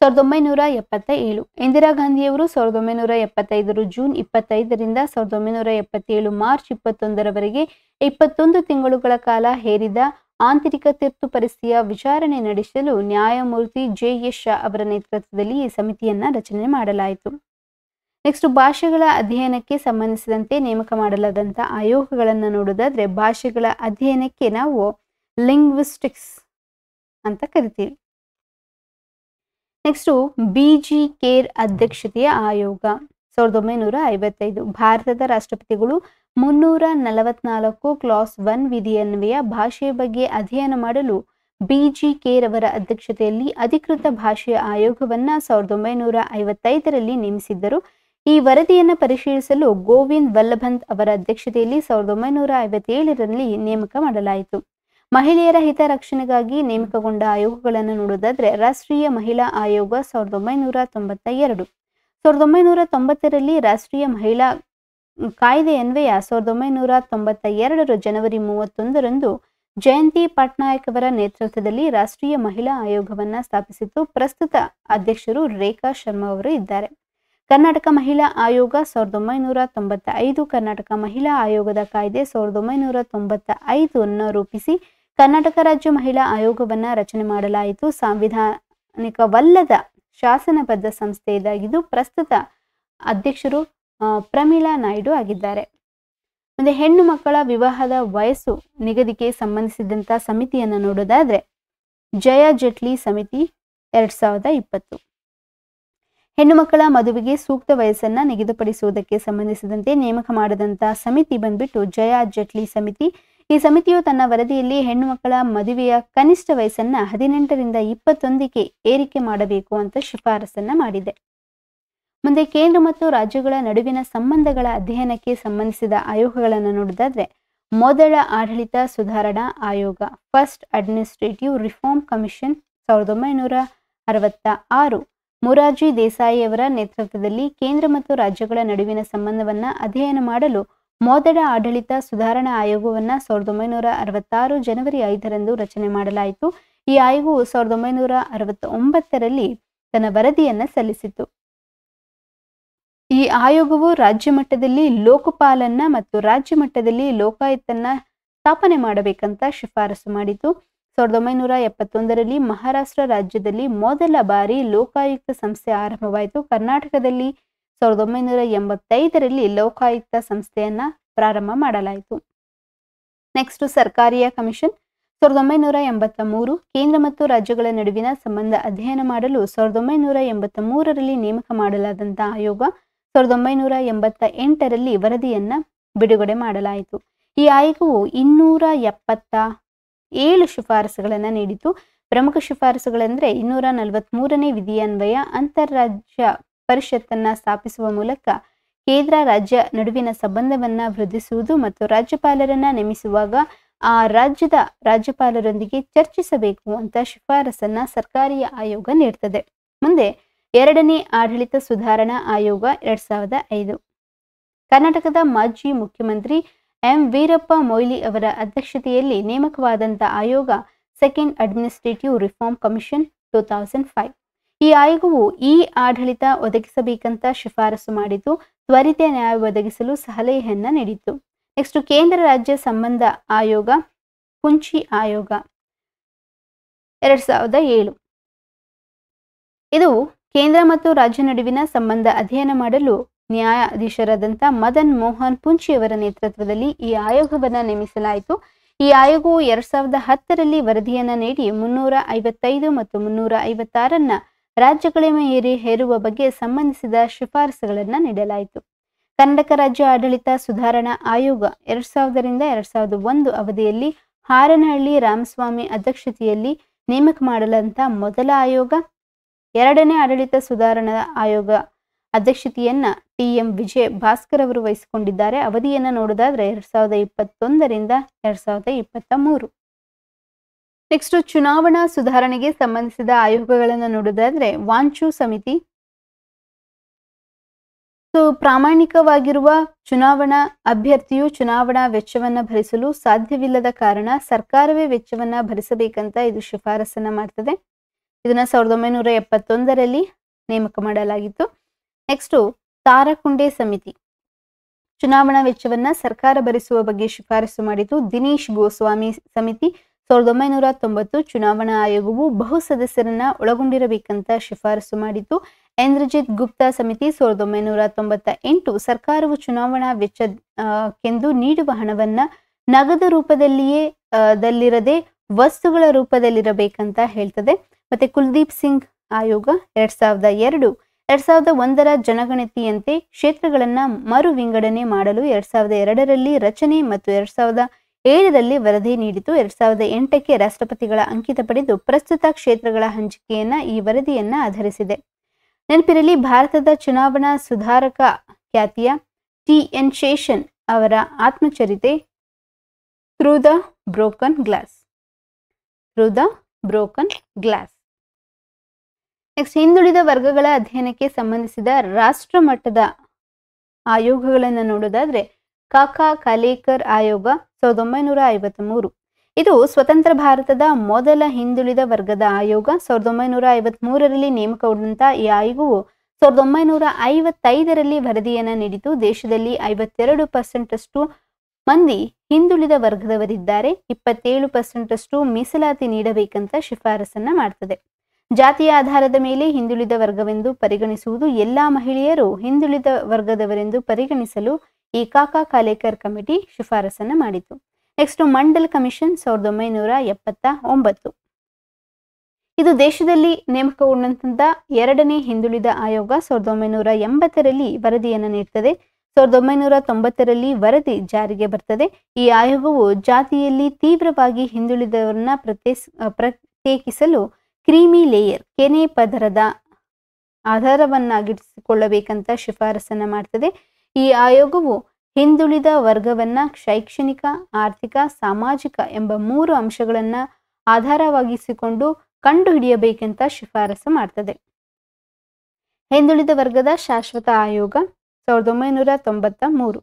S1: 1977. ಇಂದಿರಾ ಗಾಂಧಿಯವರು 1975 ಜೂನ್ 25ರಿಂದ 1977 ಮಾರ್ಚ್ 21ರವರೆಗೆ 21 ತಿಂಗಳುಗಳ ಕಾಲ ಹೇರಿದ ಆಂತರಿಕ ತುರ್ತು ಪರಿಸ್ಥಿತಿಯ ವಿಚಾರಣೆ ನಡೆಸಲು ನ್ಯಾಯಮೂರ್ತಿ JS ಶಾ ಅವರ ನೇತೃತ್ವದಲ್ಲಿ ಈ ಸಮಿತಿಯನ್ನ ರಚನೆ ಮಾಡಲಾಯಿತು. ನೆಕ್ಸ್ಟ್ ಭಾಷೆಗಳ ಅಧ್ಯಯನಕ್ಕೆ ಸಂಬಂಧಿಸಿದಂತೆ ನೇಮಕ ಮಾಡಲಾದಂಥ ಆಯೋಗಗಳನ್ನು ನೋಡೋದಾದ್ರೆ ಭಾಷೆಗಳ ಅಧ್ಯಯನಕ್ಕೆ ನಾವು ಲಿಂಗ್ವಿಸ್ಟಿಕ್ಸ್ ಅಂತ ಕರಿತೀವಿ. ನೆಕ್ಸ್ಟ್ BG ಕೇರ್ ಅಧ್ಯಕ್ಷತೆಯ ಆಯೋಗ 1955. ಭಾರತದ ರಾಷ್ಟ್ರಪತಿಗಳು 344 ಕ್ಲಾಸ್ 1 ವಿಧಿಯನ್ವಯ ಭಾಷೆಯ ಬಗ್ಗೆ ಅಧ್ಯಯನ ಮಾಡಲು BG ಕೇರ್ ಅವರ ಅಧ್ಯಕ್ಷತೆಯಲ್ಲಿ ಅಧಿಕೃತ ಭಾಷೆಯ ಆಯೋಗವನ್ನ 1955ರಲ್ಲಿ ನೇಮಿಸಿದ್ದರು. ಈ ವರದಿಯನ್ನು ಪರಿಶೀಲಿಸಲು ಗೋವಿಂದ್ ವಲ್ಲಭಂತ್ ಅವರ ಅಧ್ಯಕ್ಷತೆಯಲ್ಲಿ 1957ರಲ್ಲಿ ನೇಮಕ ಮಾಡಲಾಯಿತು. ಮಹಿಳೆಯರ ಹಿತರಕ್ಷಣೆಗಾಗಿ ನೇಮಕಗೊಂಡ ಆಯೋಗಗಳನ್ನು ನೋಡೋದಾದ್ರೆ ರಾಷ್ಟ್ರೀಯ ಮಹಿಳಾ ಆಯೋಗ 1992. 1990ರಲ್ಲಿ ರಾಷ್ಟ್ರೀಯ ಮಹಿಳಾ ಕಾಯ್ದೆ ಅನ್ವಯ 1992 ಜನವರಿ 31ರಂದು ಜಯಂತಿ ಪಟ್ನಾಯಕ್ ಅವರ ನೇತೃತ್ವದಲ್ಲಿ ರಾಷ್ಟ್ರೀಯ ಮಹಿಳಾ ಆಯೋಗವನ್ನ ಸ್ಥಾಪಿಸಿತು. ಪ್ರಸ್ತುತ ಅಧ್ಯಕ್ಷರು ರೇಖಾ ಶರ್ಮಾ ಅವರು ಇದ್ದಾರೆ. ಕರ್ನಾಟಕ ಮಹಿಳಾ ಆಯೋಗ 1995. ಕರ್ನಾಟಕ ಮಹಿಳಾ ಆಯೋಗದ ಕಾಯ್ದೆ 1995 ರೂಪಿಸಿ ಕರ್ನಾಟಕ ರಾಜ್ಯ ಮಹಿಳಾ ಆಯೋಗವನ್ನ ರಚನೆ ಮಾಡಲಾಯಿತು. ಸಾಂವಿಧಾನಿಕವಲ್ಲದ ಶಾಸನಬದ್ಧ ಸಂಸ್ಥೆ ಇದಾಗಿದ್ದು ಪ್ರಸ್ತುತ ಅಧ್ಯಕ್ಷರು ಪ್ರಮೀಳಾ ನಾಯ್ಡು ಆಗಿದ್ದಾರೆ. ಮತ್ತೆ ಹೆಣ್ಣು ಮಕ್ಕಳ ವಿವಾಹದ ವಯಸ್ಸು ನಿಗದಿಗೆ ಸಂಬಂಧಿಸಿದಂತ ಸಮಿತಿಯನ್ನು ನೋಡೋದಾದ್ರೆ ಜಯ ಜೆಟ್ಲಿ ಸಮಿತಿ 2020. ಹೆಣ್ಣು ಮಕ್ಕಳ ಮದುವೆಗೆ ಸೂಕ್ತ ವಯಸ್ಸನ್ನ ನಿಗದಿಪಡಿಸುವುದಕ್ಕೆ ಸಂಬಂಧಿಸಿದಂತೆ ನೇಮಕ ಮಾಡದಂತ ಸಮಿತಿ ಬಂದ್ಬಿಟ್ಟು ಜಯ ಜೆಟ್ಲಿ ಸಮಿತಿ. ಈ ಸಮಿತಿಯು ತನ್ನ ವರದಿಯಲ್ಲಿ ಹೆಣ್ಣು ಮಕ್ಕಳ ಮದುವೆಯ ಕನಿಷ್ಠ ವಯಸ್ಸನ್ನ 18ರಿಂದ 21ಕ್ಕೆ ಏರಿಕೆ ಮಾಡಬೇಕು ಅಂತ ಶಿಫಾರಸನ್ನ ಮಾಡಿದೆ. ಮುಂದೆ ಕೇಂದ್ರ ಮತ್ತು ರಾಜ್ಯಗಳ ನಡುವಿನ ಸಂಬಂಧಗಳ ಅಧ್ಯಯನಕ್ಕೆ ಸಂಬಂಧಿಸಿದ ಆಯೋಗಗಳನ್ನು ನೋಡೋದಾದ್ರೆ ಮೊದಲ ಆಡಳಿತ ಸುಧಾರಣಾ ಆಯೋಗ first administrative reform commission 1966. Morarji Desai ಅವರ ನೇತೃತ್ವದಲ್ಲಿ ಕೇಂದ್ರ ಮತ್ತು ರಾಜ್ಯಗಳ ನಡುವಿನ ಸಂಬಂಧವನ್ನ ಅಧ್ಯಯನ ಮಾಡಲು ಮೊದಲ ಆಡಳಿತ ಸುಧಾರಣಾ ಆಯೋಗವನ್ನ 1966 ಜನವರಿ 5ರಂದು ರಚನೆ ಮಾಡಲಾಯಿತು. ಈ ಆಯೋಗವು 1969ರಲ್ಲಿ ತನ್ನ ವರದಿಯನ್ನ ಸಲ್ಲಿಸಿತು. ಈ ಆಯೋಗವು ರಾಜ್ಯ ಮಟ್ಟದಲ್ಲಿ ಲೋಕಪಾಲನ್ನ ಮತ್ತು ರಾಜ್ಯ ಮಟ್ಟದಲ್ಲಿ ಲೋಕಾಯುಕ್ತನ್ನ ಸ್ಥಾಪನೆ ಮಾಡಬೇಕಂತ ಶಿಫಾರಸು ಮಾಡಿತು. 1971ರಲ್ಲಿ ಮಹಾರಾಷ್ಟ್ರ ರಾಜ್ಯದಲ್ಲಿ ಮೊದಲ ಬಾರಿ ಲೋಕಾಯುಕ್ತ ಸಂಸ್ಥೆ ಆರಂಭವಾಯಿತು. ಕರ್ನಾಟಕದಲ್ಲಿ 1985ರಲ್ಲಿ ಲೋಕಾಯುಕ್ತ ಸಂಸ್ಥೆಯನ್ನ ಪ್ರಾರಂಭ ಮಾಡಲಾಯಿತು. Next Sarkaria commission 1983. ಕೇಂದ್ರ ಮತ್ತು ರಾಜ್ಯಗಳ ನಡುವಿನ ಸಂಬಂಧ ಅಧ್ಯಯನ ಮಾಡಲು 1983ರಲ್ಲಿ ನೇಮಕ ಮಾಡಲಾದಂತಹ ಆಯೋಗ 1988ರಲ್ಲಿ ವರದಿಯನ್ನ ಬಿಡುಗಡೆ ಮಾಡಲಾಯಿತು. ಈ ಆಯೋಗವು 277 ಶಿಫಾರಸುಗಳನ್ನು ನೀಡಿತು. ಪ್ರಮುಖ ಶಿಫಾರಸುಗಳೆಂದರೆ 243ನೇ ವಿಧಿಯನ್ವಯ ಅಂತಾರಾಜ್ಯ ಪರಿಷತ್ತನ್ನ ಸ್ಥಾಪಿಸುವ ಮೂಲಕ ಕೇಂದ್ರ ರಾಜ್ಯ ನಡುವಿನ ಸಂಬಂಧವನ್ನ ವೃದ್ಧಿಸುವುದು ಮತ್ತು ರಾಜ್ಯಪಾಲರನ್ನ ನೇಮಿಸುವಾಗ ಆ ರಾಜ್ಯದ ರಾಜ್ಯಪಾಲರೊಂದಿಗೆ ಚರ್ಚಿಸಬೇಕು ಅಂತ ಶಿಫಾರಸನ್ನ ಸರ್ಕಾರಿ ಆಯೋಗ ನೀಡ್ತದೆ. ಮುಂದೆ ಎರಡನೇ ಆಡಳಿತ ಸುಧಾರಣಾ ಆಯೋಗ 2005. ಕರ್ನಾಟಕದ ಮಾಜಿ ಮುಖ್ಯಮಂತ್ರಿ ಎಂ ವೀರಪ್ಪ ಮೊಯ್ಲಿ ಅವರ ಅಧ್ಯಕ್ಷತೆಯಲ್ಲಿ ನೇಮಕವಾದಂಥ ಆಯೋಗ ಸೆಕೆಂಡ್ ಅಡ್ಮಿನಿಸ್ಟ್ರೇಟಿವ್ ರಿಫಾರ್ಮ್ ಕಮಿಷನ್ 2005. ಈ ಆಯೋಗವು ಆಡಳಿತ ಒದಗಿಸಬೇಕಂತ ಶಿಫಾರಸು ಮಾಡಿತು, ತ್ವರಿತ ನ್ಯಾಯ ಒದಗಿಸಲು ಸಲಹೆಯನ್ನ ನೀಡಿತು. ನೆಕ್ಸ್ಟ್ ಕೇಂದ್ರ ರಾಜ್ಯ ಸಂಬಂಧ ಆಯೋಗ, ಕುಂಚಿ ಆಯೋಗ 2007. ಇದು ಕೇಂದ್ರ ಮತ್ತು ರಾಜ್ಯ ನಡುವಿನ ಸಂಬಂಧ ಅಧ್ಯಯನ ಮಾಡಲು ನ್ಯಾಯಾಧೀಶರಾದಂಥ ಮದನ್ ಮೋಹನ್ ಪುಂಚಿಯವರ ನೇತೃತ್ವದಲ್ಲಿ ಈ ಆಯೋಗವನ್ನು ನೇಮಿಸಲಾಯಿತು. ಈ ಆಯೋಗವು 2010ರಲ್ಲಿ ವರದಿಯನ್ನ ನೀಡಿ 355 ಮತ್ತು 356 ರಾಜ್ಯಗಳ ಮೇಲೆ ಹೇರುವ ಬಗ್ಗೆ ಸಂಬಂಧಿಸಿದ ಶಿಫಾರಸುಗಳನ್ನು ನೀಡಲಾಯಿತು. ಕರ್ನಾಟಕ ರಾಜ್ಯ ಆಡಳಿತ ಸುಧಾರಣಾ ಆಯೋಗ 2000ರಿಂದ 2001 ಅವಧಿಯಲ್ಲಿ ಹಾರನಹಳ್ಳಿ ರಾಮಸ್ವಾಮಿ ಅಧ್ಯಕ್ಷತೆಯಲ್ಲಿ ನೇಮಕ ಮಾಡಲಾದಂಥ ಮೊದಲ ಆಯೋಗ. ಎರಡನೇ ಆಡಳಿತ ಸುಧಾರಣಾ ಆಯೋಗ ಅಧ್ಯಕ್ಷತೆಯನ್ನ TM ವಿಜಯ ಭಾಸ್ಕರ್ ಅವರು ವಹಿಸಿಕೊಂಡಿದ್ದಾರೆ. ಅವಧಿಯನ್ನು ನೋಡೋದಾದ್ರೆ 2021ರಿಂದ 2023. ನೆಕ್ಸ್ಟ್ ಚುನಾವಣಾ ಸುಧಾರಣೆಗೆ ಸಂಬಂಧಿಸಿದ ಆಯೋಗಗಳನ್ನು ನೋಡೋದಾದ್ರೆ ವಾಂಚು ಸಮಿತಿ. ಪ್ರಾಮಾಣಿಕವಾಗಿರುವ ಚುನಾವಣಾ ಅಭ್ಯರ್ಥಿಯು ಚುನಾವಣಾ ವೆಚ್ಚವನ್ನ ಭರಿಸಲು ಸಾಧ್ಯವಿಲ್ಲದ ಕಾರಣ ಸರ್ಕಾರವೇ ವೆಚ್ಚವನ್ನ ಭರಿಸಬೇಕಂತ ಇದು ಶಿಫಾರಸನ್ನ ಮಾಡ್ತದೆ. ಇದನ್ನ 1971ರಲ್ಲಿ ನೇಮಕ ಮಾಡಲಾಗಿತ್ತು. ನೆಕ್ಸ್ಟ್ ತಾರಕುಂಡೆ ಸಮಿತಿ ಚುನಾವಣಾ ವೆಚ್ಚವನ್ನ ಸರ್ಕಾರ ಭರಿಸುವ ಬಗ್ಗೆ ಶಿಫಾರಸು ಮಾಡಿತು. ದಿನೇಶ್ ಗೋಸ್ವಾಮಿ ಸಮಿತಿ 1990 ಚುನಾವಣಾ ಆಯೋಗವು ಬಹು ಸದಸ್ಯರನ್ನ ಒಳಗೊಂಡಿರಬೇಕಂತ ಶಿಫಾರಸು ಮಾಡಿತು. ಇಂದ್ರಜಿತ್ ಗುಪ್ತಾ ಸಮಿತಿ 1998 ಸರ್ಕಾರವು ಚುನಾವಣಾ ವೆಚ್ಚಕ್ಕೆಂದು ನೀಡುವ ಹಣವನ್ನ ನಗದು ರೂಪದಲ್ಲಿಯೇ ದಲ್ಲಿರದೆ ವಸ್ತುಗಳ ರೂಪದಲ್ಲಿರಬೇಕಂತ ಹೇಳ್ತದೆ. ಮತ್ತೆ ಕುಲ್ದೀಪ್ ಸಿಂಗ್ ಆಯೋಗ 2002 2001ರ ಜನಗಣತಿಯಂತೆ ಕ್ಷೇತ್ರಗಳನ್ನ ಮರು ವಿಂಗಡಣೆ ಮಾಡಲು 2002ರಲ್ಲಿ ರಚನೆ ಮತ್ತು 2007ರಲ್ಲಿ ವರದಿ ನೀಡಿತು. 2008ಕ್ಕೆ ರಾಷ್ಟ್ರಪತಿಗಳ ಅಂಕಿತ ಪಡೆದು ಪ್ರಸ್ತುತ ಕ್ಷೇತ್ರಗಳ ಹಂಚಿಕೆಯನ್ನ ಈ ವರದಿಯನ್ನ ಆಧರಿಸಿದೆ. ನೆನಪಿರಲಿ, ಭಾರತದ ಚುನಾವಣಾ ಸುಧಾರಕ ಖ್ಯಾತಿಯ TN ಶೇಷನ್ ಅವರ ಆತ್ಮಚರಿತೆ through the broken glass. Next ಹಿಂದುಳಿದ ವರ್ಗಗಳ ಅಧ್ಯಯನಕ್ಕೆ ಸಂಬಂಧಿಸಿದ ರಾಷ್ಟ್ರ ಮಟ್ಟದ ಆಯೋಗಗಳನ್ನು ನೋಡೋದಾದ್ರೆ ಕಾಕಾ ಕಾಲೇಕರ್ ಆಯೋಗ 1953. ಇದು ಸ್ವತಂತ್ರ ಭಾರತದ ಮೊದಲ ಹಿಂದುಳಿದ ವರ್ಗದ ಆಯೋಗ. 1953ರಲ್ಲಿ ನೇಮಕಗೊಂಡಂತ ಈ ಆಯೋಗವು 1955ರಲ್ಲಿ ವರದಿಯನ್ನ ನೀಡಿತು. ದೇಶದಲ್ಲಿ 52% ಮಂದಿ ಹಿಂದುಳಿದ ವರ್ಗದವರಿದ್ದಾರೆ, 27% ಮೀಸಲಾತಿ ನೀಡಬೇಕಂತ ಶಿಫಾರಸನ್ನ ಮಾಡ್ತದೆ. ಜಾತಿಯ ಆಧಾರದ ಮೇಲೆ ಹಿಂದುಳಿದ ವರ್ಗವೆಂದು ಪರಿಗಣಿಸುವುದು, ಎಲ್ಲಾ ಮಹಿಳೆಯರು ಹಿಂದುಳಿದ ವರ್ಗದವರೆಂದು ಪರಿಗಣಿಸಲು ಈ ಕಾಕಾ ಕಾಲೇಕರ್ ಕಮಿಟಿ ಶಿಫಾರಸನ್ನ ಮಾಡಿತು. Next Mandal commission 1979. ಇದು ದೇಶದಲ್ಲಿ ನೇಮಕಗೊಂಡಂತ ಎರಡನೇ ಹಿಂದುಳಿದ ಆಯೋಗ. 1980ರಲ್ಲಿ ವರದಿಯನ್ನು ನೀಡುತ್ತದೆ. 1990ರಲ್ಲಿ ವರದಿ ಜಾರಿಗೆ ಬರ್ತದೆ. ಈ ಆಯೋಗವು ಜಾತಿಯಲ್ಲಿ ತೀವ್ರವಾಗಿ ಹಿಂದುಳಿದವರನ್ನ ಪ್ರತ್ಯೇಕಿಸಲು ಕ್ರೀಮಿ ಲೇಯರ್ ಕೆನೆ ಪದರದ ಆಧಾರವನ್ನಾಗಿರಿಸಿಕೊಳ್ಳಬೇಕಂತ ಶಿಫಾರಸನ್ನ ಮಾಡ್ತದೆ. ಈ ಆಯೋಗವು ಹಿಂದುಳಿದ ವರ್ಗವನ್ನ ಶೈಕ್ಷಣಿಕ, ಆರ್ಥಿಕ, ಸಾಮಾಜಿಕ ಎಂಬ 3 ಅಂಶಗಳನ್ನ ಆಧಾರವಾಗಿಸಿಕೊಂಡು ಕಂಡುಹಿಡಿಯಬೇಕಂತ ಶಿಫಾರಸು ಮಾಡ್ತದೆ. ಹಿಂದುಳಿದ ವರ್ಗದ ಶಾಶ್ವತ ಆಯೋಗ 1993.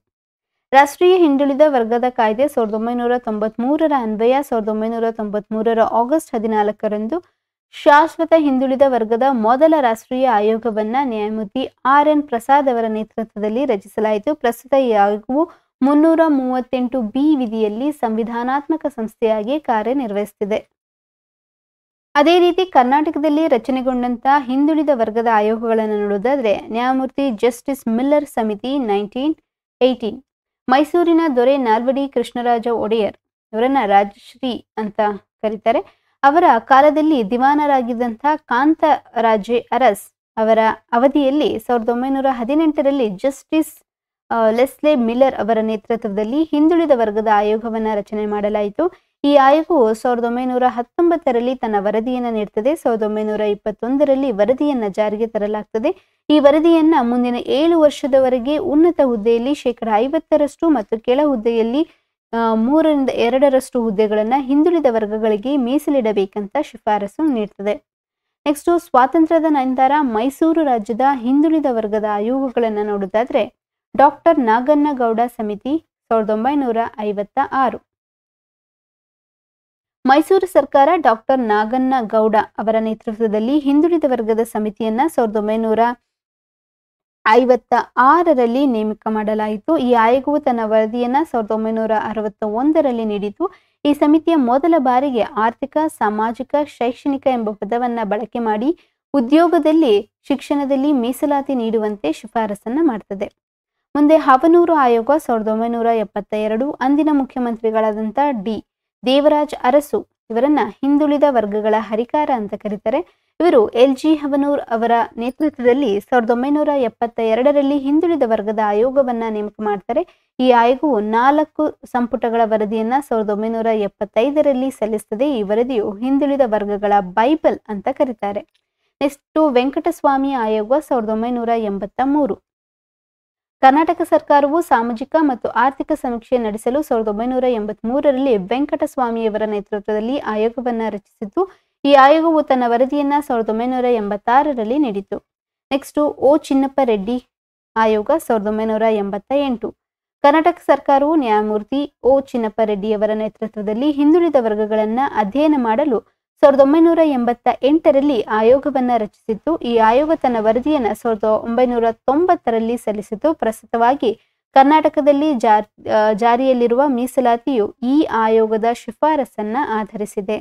S1: ರಾಷ್ಟ್ರೀಯ ಹಿಂದುಳಿದ ವರ್ಗದ ಕಾಯ್ದೆ 1993ರ ಅನ್ವಯ 1993ರ ಆಗಸ್ಟ್ 14ರಂದು ಶಾಶ್ವತ ಹಿಂದುಳಿದ ವರ್ಗದ ಮೊದಲ ರಾಷ್ಟ್ರೀಯ ಆಯೋಗವನ್ನ ನ್ಯಾಯಮೂರ್ತಿ RN ಪ್ರಸಾದ್ ಅವರ ನೇತೃತ್ವದಲ್ಲಿ ರಚಿಸಲಾಯಿತು. ಪ್ರಸ್ತುತ ಈ ಆಯೋಗವು 338B ವಿಧಿಯಲ್ಲಿ ಸಂವಿಧಾನಾತ್ಮಕ ಸಂಸ್ಥೆಯಾಗಿ ಕಾರ್ಯನಿರ್ವಹಿಸುತ್ತಿದೆ. ಅದೇ ರೀತಿ ಕರ್ನಾಟಕದಲ್ಲಿ ರಚನೆಗೊಂಡಂತಹ ಹಿಂದುಳಿದ ವರ್ಗದ ಆಯೋಗಗಳನ್ನು ನೋಡೋದಾದ್ರೆ ನ್ಯಾಯಮೂರ್ತಿ ಜಸ್ಟಿಸ್ ಮಿಲ್ಲರ್ ಸಮಿತಿ 1918. ಮೈಸೂರಿನ ದೊರೆ ನಾಲ್ವಡಿ ಕೃಷ್ಣರಾಜ ಒಡೆಯರ್ ಇವರನ್ನ ರಾಜಶ್ರೀ ಅಂತ ಕರೀತಾರೆ. ಅವರ ಕಾಲದಲ್ಲಿ ದಿವಾನರಾಗಿದ್ದಂತಹ ಕಾಂತರಾಜೆ ಅರಸ್ ಅವರ ಅವಧಿಯಲ್ಲಿ 1918ರಲ್ಲಿ ಜಸ್ಟಿಸ್ ಲೆಸ್ಲೆ ಮಿಲ್ಲರ್ ಅವರ ನೇತೃತ್ವದಲ್ಲಿ ಹಿಂದುಳಿದ ವರ್ಗದ ಆಯೋಗವನ್ನು ರಚನೆ ಮಾಡಲಾಯಿತು. ಈ ಆಯೋಗವು 1919ರಲ್ಲಿ ತನ್ನ ವರದಿಯನ್ನು ನೀಡುತ್ತದೆ. 1921ರಲ್ಲಿ ವರದಿಯನ್ನು ಜಾರಿಗೆ ತರಲಾಗ್ತದೆ. ಈ ವರದಿಯನ್ನ ಮುಂದಿನ 7 ವರ್ಷದವರೆಗೆ ಉನ್ನತ ಹುದ್ದೆಯಲ್ಲಿ 50% ಮತ್ತು ಕೆಳ ಹುದ್ದೆಯಲ್ಲಿ 3-2 ಹುದ್ದೆಗಳನ್ನ ಹಿಂದುಳಿದ ವರ್ಗಗಳಿಗೆ ಮೀಸಲಿಡಬೇಕಂತ ಶಿಫಾರಸು ನೀಡ್ತದೆ. ನೆಕ್ಸ್ಟ್, ಸ್ವಾತಂತ್ರ್ಯದ ನಂತರ ಮೈಸೂರು ರಾಜ್ಯದ ಹಿಂದುಳಿದ ವರ್ಗದ ಆಯೋಗಗಳನ್ನು ನೋಡೋದಾದ್ರೆ ಡಾಕ್ಟರ್ ನಾಗನ್ನಗೌಡ ಸಮಿತಿ 1956. ಮೈಸೂರು ಸರ್ಕಾರ ಡಾಕ್ಟರ್ ನಾಗನ್ನಗೌಡ ಅವರ ನೇತೃತ್ವದಲ್ಲಿ ಹಿಂದುಳಿದ ವರ್ಗದ ಸಮಿತಿಯನ್ನ 1956ರಲ್ಲಿ ನೇಮಕ ಮಾಡಲಾಯಿತು. ಈ ಆಯೋಗವು ತನ್ನ ವರದಿಯನ್ನ 1961ರಲ್ಲಿ ನೀಡಿತು. ಈ ಸಮಿತಿಯ ಮೊದಲ ಬಾರಿಗೆ ಆರ್ಥಿಕ, ಸಾಮಾಜಿಕ, ಶೈಕ್ಷಣಿಕ ಎಂಬ ಪದವನ್ನ ಬಳಕೆ ಮಾಡಿ ಉದ್ಯೋಗದಲ್ಲಿ, ಶಿಕ್ಷಣದಲ್ಲಿ ಮೀಸಲಾತಿ ನೀಡುವಂತೆ ಶಿಫಾರಸನ್ನ ಮಾಡ್ತದೆ. ಮುಂದೆ ಹವನೂರು ಆಯೋಗ 1972. ಅಂದಿನ ಮುಖ್ಯಮಂತ್ರಿಗಳಾದಂಥ ಡಿ. ದೇವರಾಜ್ ಅರಸು ಇವರನ್ನ ಹಿಂದುಳಿದ ವರ್ಗಗಳ ಹರಿಕಾರ ಅಂತ ಕರೀತಾರೆ. ಇವರು LG ಹವನೂರ್ ಅವರ ನೇತೃತ್ವದಲ್ಲಿ 1972ರಲ್ಲಿ ಹಿಂದುಳಿದ ವರ್ಗದ ಆಯೋಗವನ್ನ ನೇಮಕ ಮಾಡ್ತಾರೆ. ಈ ಆಯೋಗವು 4 ಸಂಪುಟಗಳ ವರದಿಯನ್ನ 1975ರಲ್ಲಿ ಸಲ್ಲಿಸುತ್ತದೆ. ಈ ವರದಿಯು ಹಿಂದುಳಿದ ವರ್ಗಗಳ ಬೈಬಲ್ ಅಂತ ಕರೀತಾರೆ. ನೆಕ್ಸ್ಟ್, ವೆಂಕಟಸ್ವಾಮಿ ಆಯೋಗ 1983. ಕರ್ನಾಟಕ ಸರ್ಕಾರವು ಸಾಮಾಜಿಕ ಮತ್ತು ಆರ್ಥಿಕ ಸಮೀಕ್ಷೆ ನಡೆಸಲು 1983ರಲ್ಲಿ ವೆಂಕಟಸ್ವಾಮಿಯವರ ನೇತೃತ್ವದಲ್ಲಿ ಆಯೋಗವನ್ನ ರಚಿಸಿತು. ಈ ಆಯೋಗವು ತನ್ನ ವರದಿಯನ್ನ 1986ರಲ್ಲಿ ನೀಡಿತು. Next, O. ಚಿನ್ನಪ್ಪ ರೆಡ್ಡಿ ಆಯೋಗ 1988. ಕರ್ನಾಟಕ ಸರ್ಕಾರವು ನ್ಯಾಯಮೂರ್ತಿ O. ಚಿನ್ನಪ್ಪ ರೆಡ್ಡಿಯವರ ನೇತೃತ್ವದಲ್ಲಿ ಹಿಂದುಳಿದ ವರ್ಗಗಳನ್ನ ಅಧ್ಯಯನ ಮಾಡಲು 1988ರಲ್ಲಿ ಆಯೋಗವನ್ನ ರಚಿಸಿತ್ತು. ಈ ಆಯೋಗ ತನ್ನ ವರದಿಯನ್ನ 1990ರಲ್ಲಿ ಸಲ್ಲಿಸಿತು. ಪ್ರಸ್ತುತವಾಗಿ ಕರ್ನಾಟಕದಲ್ಲಿ ಜಾರಿಯಲ್ಲಿರುವ ಮೀಸಲಾತಿಯು ಈ ಆಯೋಗದ ಶಿಫಾರಸನ್ನ ಆಧರಿಸಿದೆ.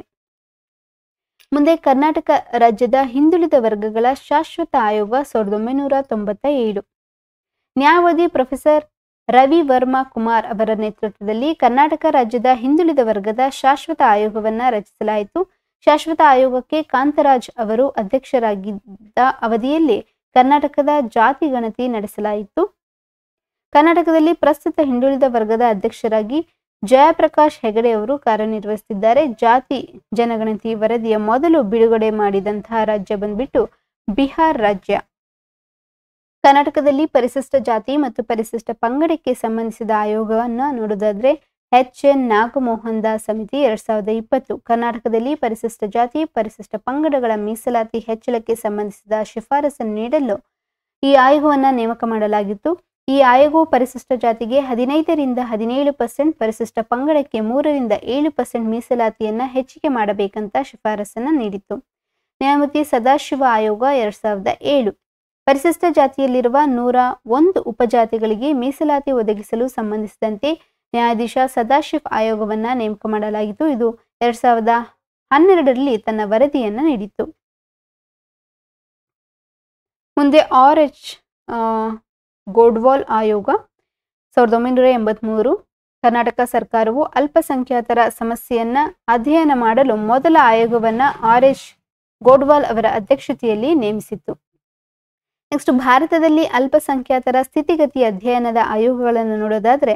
S1: ಮುಂದೆ ಕರ್ನಾಟಕ ರಾಜ್ಯದ ಹಿಂದುಳಿದ ವರ್ಗಗಳ ಶಾಶ್ವತ ಆಯೋಗ 1997. ನ್ಯಾಯವಾದಿ ಪ್ರೊಫೆಸರ್ ರವಿ ವರ್ಮಾ ಕುಮಾರ್ ಅವರ ನೇತೃತ್ವದಲ್ಲಿ ಕರ್ನಾಟಕ ರಾಜ್ಯದ ಹಿಂದುಳಿದ ವರ್ಗದ ಶಾಶ್ವತ ಆಯೋಗವನ್ನ ರಚಿಸಲಾಯಿತು. ಶಾಶ್ವತ ಆಯೋಗಕ್ಕೆ ಕಾಂತರಾಜ್ ಅವರು ಅಧ್ಯಕ್ಷರಾಗಿದ್ದ ಅವಧಿಯಲ್ಲಿ ಕರ್ನಾಟಕದ ಜಾತಿ ಗಣತಿ ನಡೆಸಲಾಯಿತು. ಕರ್ನಾಟಕದಲ್ಲಿ ಪ್ರಸ್ತುತ ಹಿಂದುಳಿದ ವರ್ಗದ ಅಧ್ಯಕ್ಷರಾಗಿ ಜಯಪ್ರಕಾಶ್ ಹೆಗಡೆ ಅವರು ಕಾರ್ಯನಿರ್ವಹಿಸುತ್ತಿದ್ದಾರೆ. ಜಾತಿ ಜನಗಣತಿ ವರದಿಯ ಮೊದಲು ಬಿಡುಗಡೆ ಮಾಡಿದಂತಹ ರಾಜ್ಯ ಬಂದ್ಬಿಟ್ಟು ಬಿಹಾರ್ ರಾಜ್ಯ. ಕರ್ನಾಟಕದಲ್ಲಿ ಪರಿಶಿಷ್ಟ ಜಾತಿ ಮತ್ತು ಪರಿಶಿಷ್ಟ ಪಂಗಡಕ್ಕೆ ಸಂಬಂಧಿಸಿದ ಆಯೋಗವನ್ನ ನೋಡೋದಾದ್ರೆ HN ನಾಗಮೋಹನ್ ದಾಸ್ ಸಮಿತಿ 2020. ಕರ್ನಾಟಕದಲ್ಲಿ ಪರಿಶಿಷ್ಟ ಜಾತಿ, ಪರಿಶಿಷ್ಟ ಪಂಗಡಗಳ ಮೀಸಲಾತಿ ಹೆಚ್ಚಳಕ್ಕೆ ಸಂಬಂಧಿಸಿದ ಶಿಫಾರಸನ್ನು ನೀಡಲು ಈ ಆಯೋಗವನ್ನ ನೇಮಕ ಮಾಡಲಾಗಿತ್ತು. ಈ ಆಯೋಗವು ಪರಿಶಿಷ್ಟ ಜಾತಿಗೆ 15-17%, ಪರಿಶಿಷ್ಟ ಪಂಗಡಕ್ಕೆ 3-7% ಮೀಸಲಾತಿಯನ್ನ ಹೆಚ್ಚಿಗೆ ಮಾಡಬೇಕಂತ ಶಿಫಾರಸನ್ನ ನೀಡಿತು. ನ್ಯಾಯಮೂರ್ತಿ ಸದಾಶಿವ ಆಯೋಗ 2007. ಪರಿಶಿಷ್ಟ ಜಾತಿಯಲ್ಲಿರುವ 101 ಉಪಜಾತಿಗಳಿಗೆ ಮೀಸಲಾತಿ ಒದಗಿಸಲು ಸಂಬಂಧಿಸಿದಂತೆ ನ್ಯಾಯಾಧೀಶ ಸದಾಶಿವ್ ಆಯೋಗವನ್ನ ನೇಮಕ ಮಾಡಲಾಗಿತ್ತು. ಇದು 2012ರಲ್ಲಿ ತನ್ನ ವರದಿಯನ್ನ ನೀಡಿತು. ಮುಂದೆ RH ಗೋಡ್ವಾಲ್ ಆಯೋಗ 1983. ಕರ್ನಾಟಕ ಸರ್ಕಾರವು ಅಲ್ಪಸಂಖ್ಯಾತರ ಸಮಸ್ಯೆಯನ್ನ ಅಧ್ಯಯನ ಮಾಡಲು ಮೊದಲ ಆಯೋಗವನ್ನ RH ಗೋಡ್ವಾಲ್ ಅವರ ಅಧ್ಯಕ್ಷತೆಯಲ್ಲಿ ನೇಮಿಸಿತ್ತು. ನೆಕ್ಸ್ಟ್, ಭಾರತದಲ್ಲಿ ಅಲ್ಪಸಂಖ್ಯಾತರ ಸ್ಥಿತಿಗತಿ ಅಧ್ಯಯನದ ಆಯೋಗಗಳನ್ನು ನೋಡೋದಾದ್ರೆ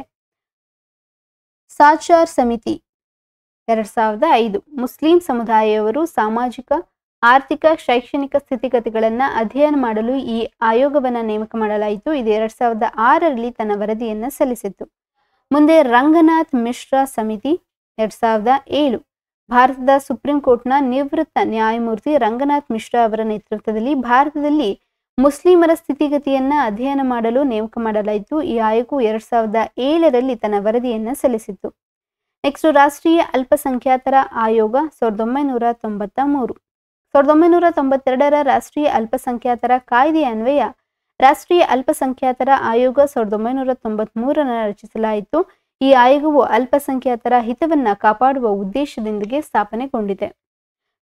S1: ಸಾಚಾರ್ ಸಮಿತಿ 2005. ಮುಸ್ಲಿಂ ಸಮುದಾಯವರು ಸಾಮಾಜಿಕ, ಆರ್ಥಿಕ, ಶೈಕ್ಷಣಿಕ ಸ್ಥಿತಿಗತಿಗಳನ್ನ ಅಧ್ಯಯನ ಮಾಡಲು ಈ ಆಯೋಗವನ್ನ ನೇಮಕ ಮಾಡಲಾಯಿತು. ಇದು 2006ರಲ್ಲಿ ತನ್ನ ವರದಿಯನ್ನ ಸಲ್ಲಿಸಿತ್ತು. ಮುಂದೆ ರಂಗನಾಥ್ ಮಿಶ್ರಾ ಸಮಿತಿ 2007. ಭಾರತದ ಸುಪ್ರೀಂ ಕೋರ್ಟ್ನ ನಿವೃತ್ತ ನ್ಯಾಯಮೂರ್ತಿ ರಂಗನಾಥ್ ಮಿಶ್ರಾ ಅವರ ನೇತೃತ್ವದಲ್ಲಿ ಭಾರತದಲ್ಲಿ ಮುಸ್ಲಿಮರ ಸ್ಥಿತಿಗತಿಯನ್ನ ಅಧ್ಯಯನ ಮಾಡಲು ನೇಮಕ ಮಾಡಲಾಯಿತು. ಈ ಆಯೋಗವು 2007ರಲ್ಲಿ ತನ್ನ ವರದಿಯನ್ನ ಸಲ್ಲಿಸಿತ್ತು. ನೆಕ್ಸ್ಟ್, ರಾಷ್ಟ್ರೀಯ ಅಲ್ಪಸಂಖ್ಯಾತರ ಆಯೋಗ 1993. 1992ರ ರಾಷ್ಟ್ರೀಯ ಅಲ್ಪಸಂಖ್ಯಾತರ ಕಾಯ್ದೆಯ ಅನ್ವಯ ರಾಷ್ಟ್ರೀಯ ಅಲ್ಪಸಂಖ್ಯಾತರ ಆಯೋಗ 1993ರ ರಚಿಸಲಾಯಿತು. ಈ ಆಯೋಗವು ಅಲ್ಪಸಂಖ್ಯಾತರ ಹಿತವನ್ನ ಕಾಪಾಡುವ ಉದ್ದೇಶದೊಂದಿಗೆ ಸ್ಥಾಪನೆಗೊಂಡಿದೆ.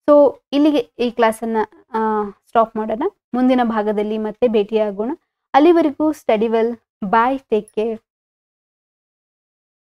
S1: ಸೊ ಇಲ್ಲಿಗೆ ಈ ಕ್ಲಾಸನ್ನ ಸ್ಟಾಪ್ ಮಾಡೋಣ. ಮುಂದಿನ ಭಾಗದಲ್ಲಿ ಮತ್ತೆ ಭೇಟಿಯಾಗೋಣ. ಅಲ್ಲಿವರೆಗೂ ಸ್ಟಡಿ ವೆಲ್, ಬಾಯ್, ಟೇಕ್ ಕೇರ್.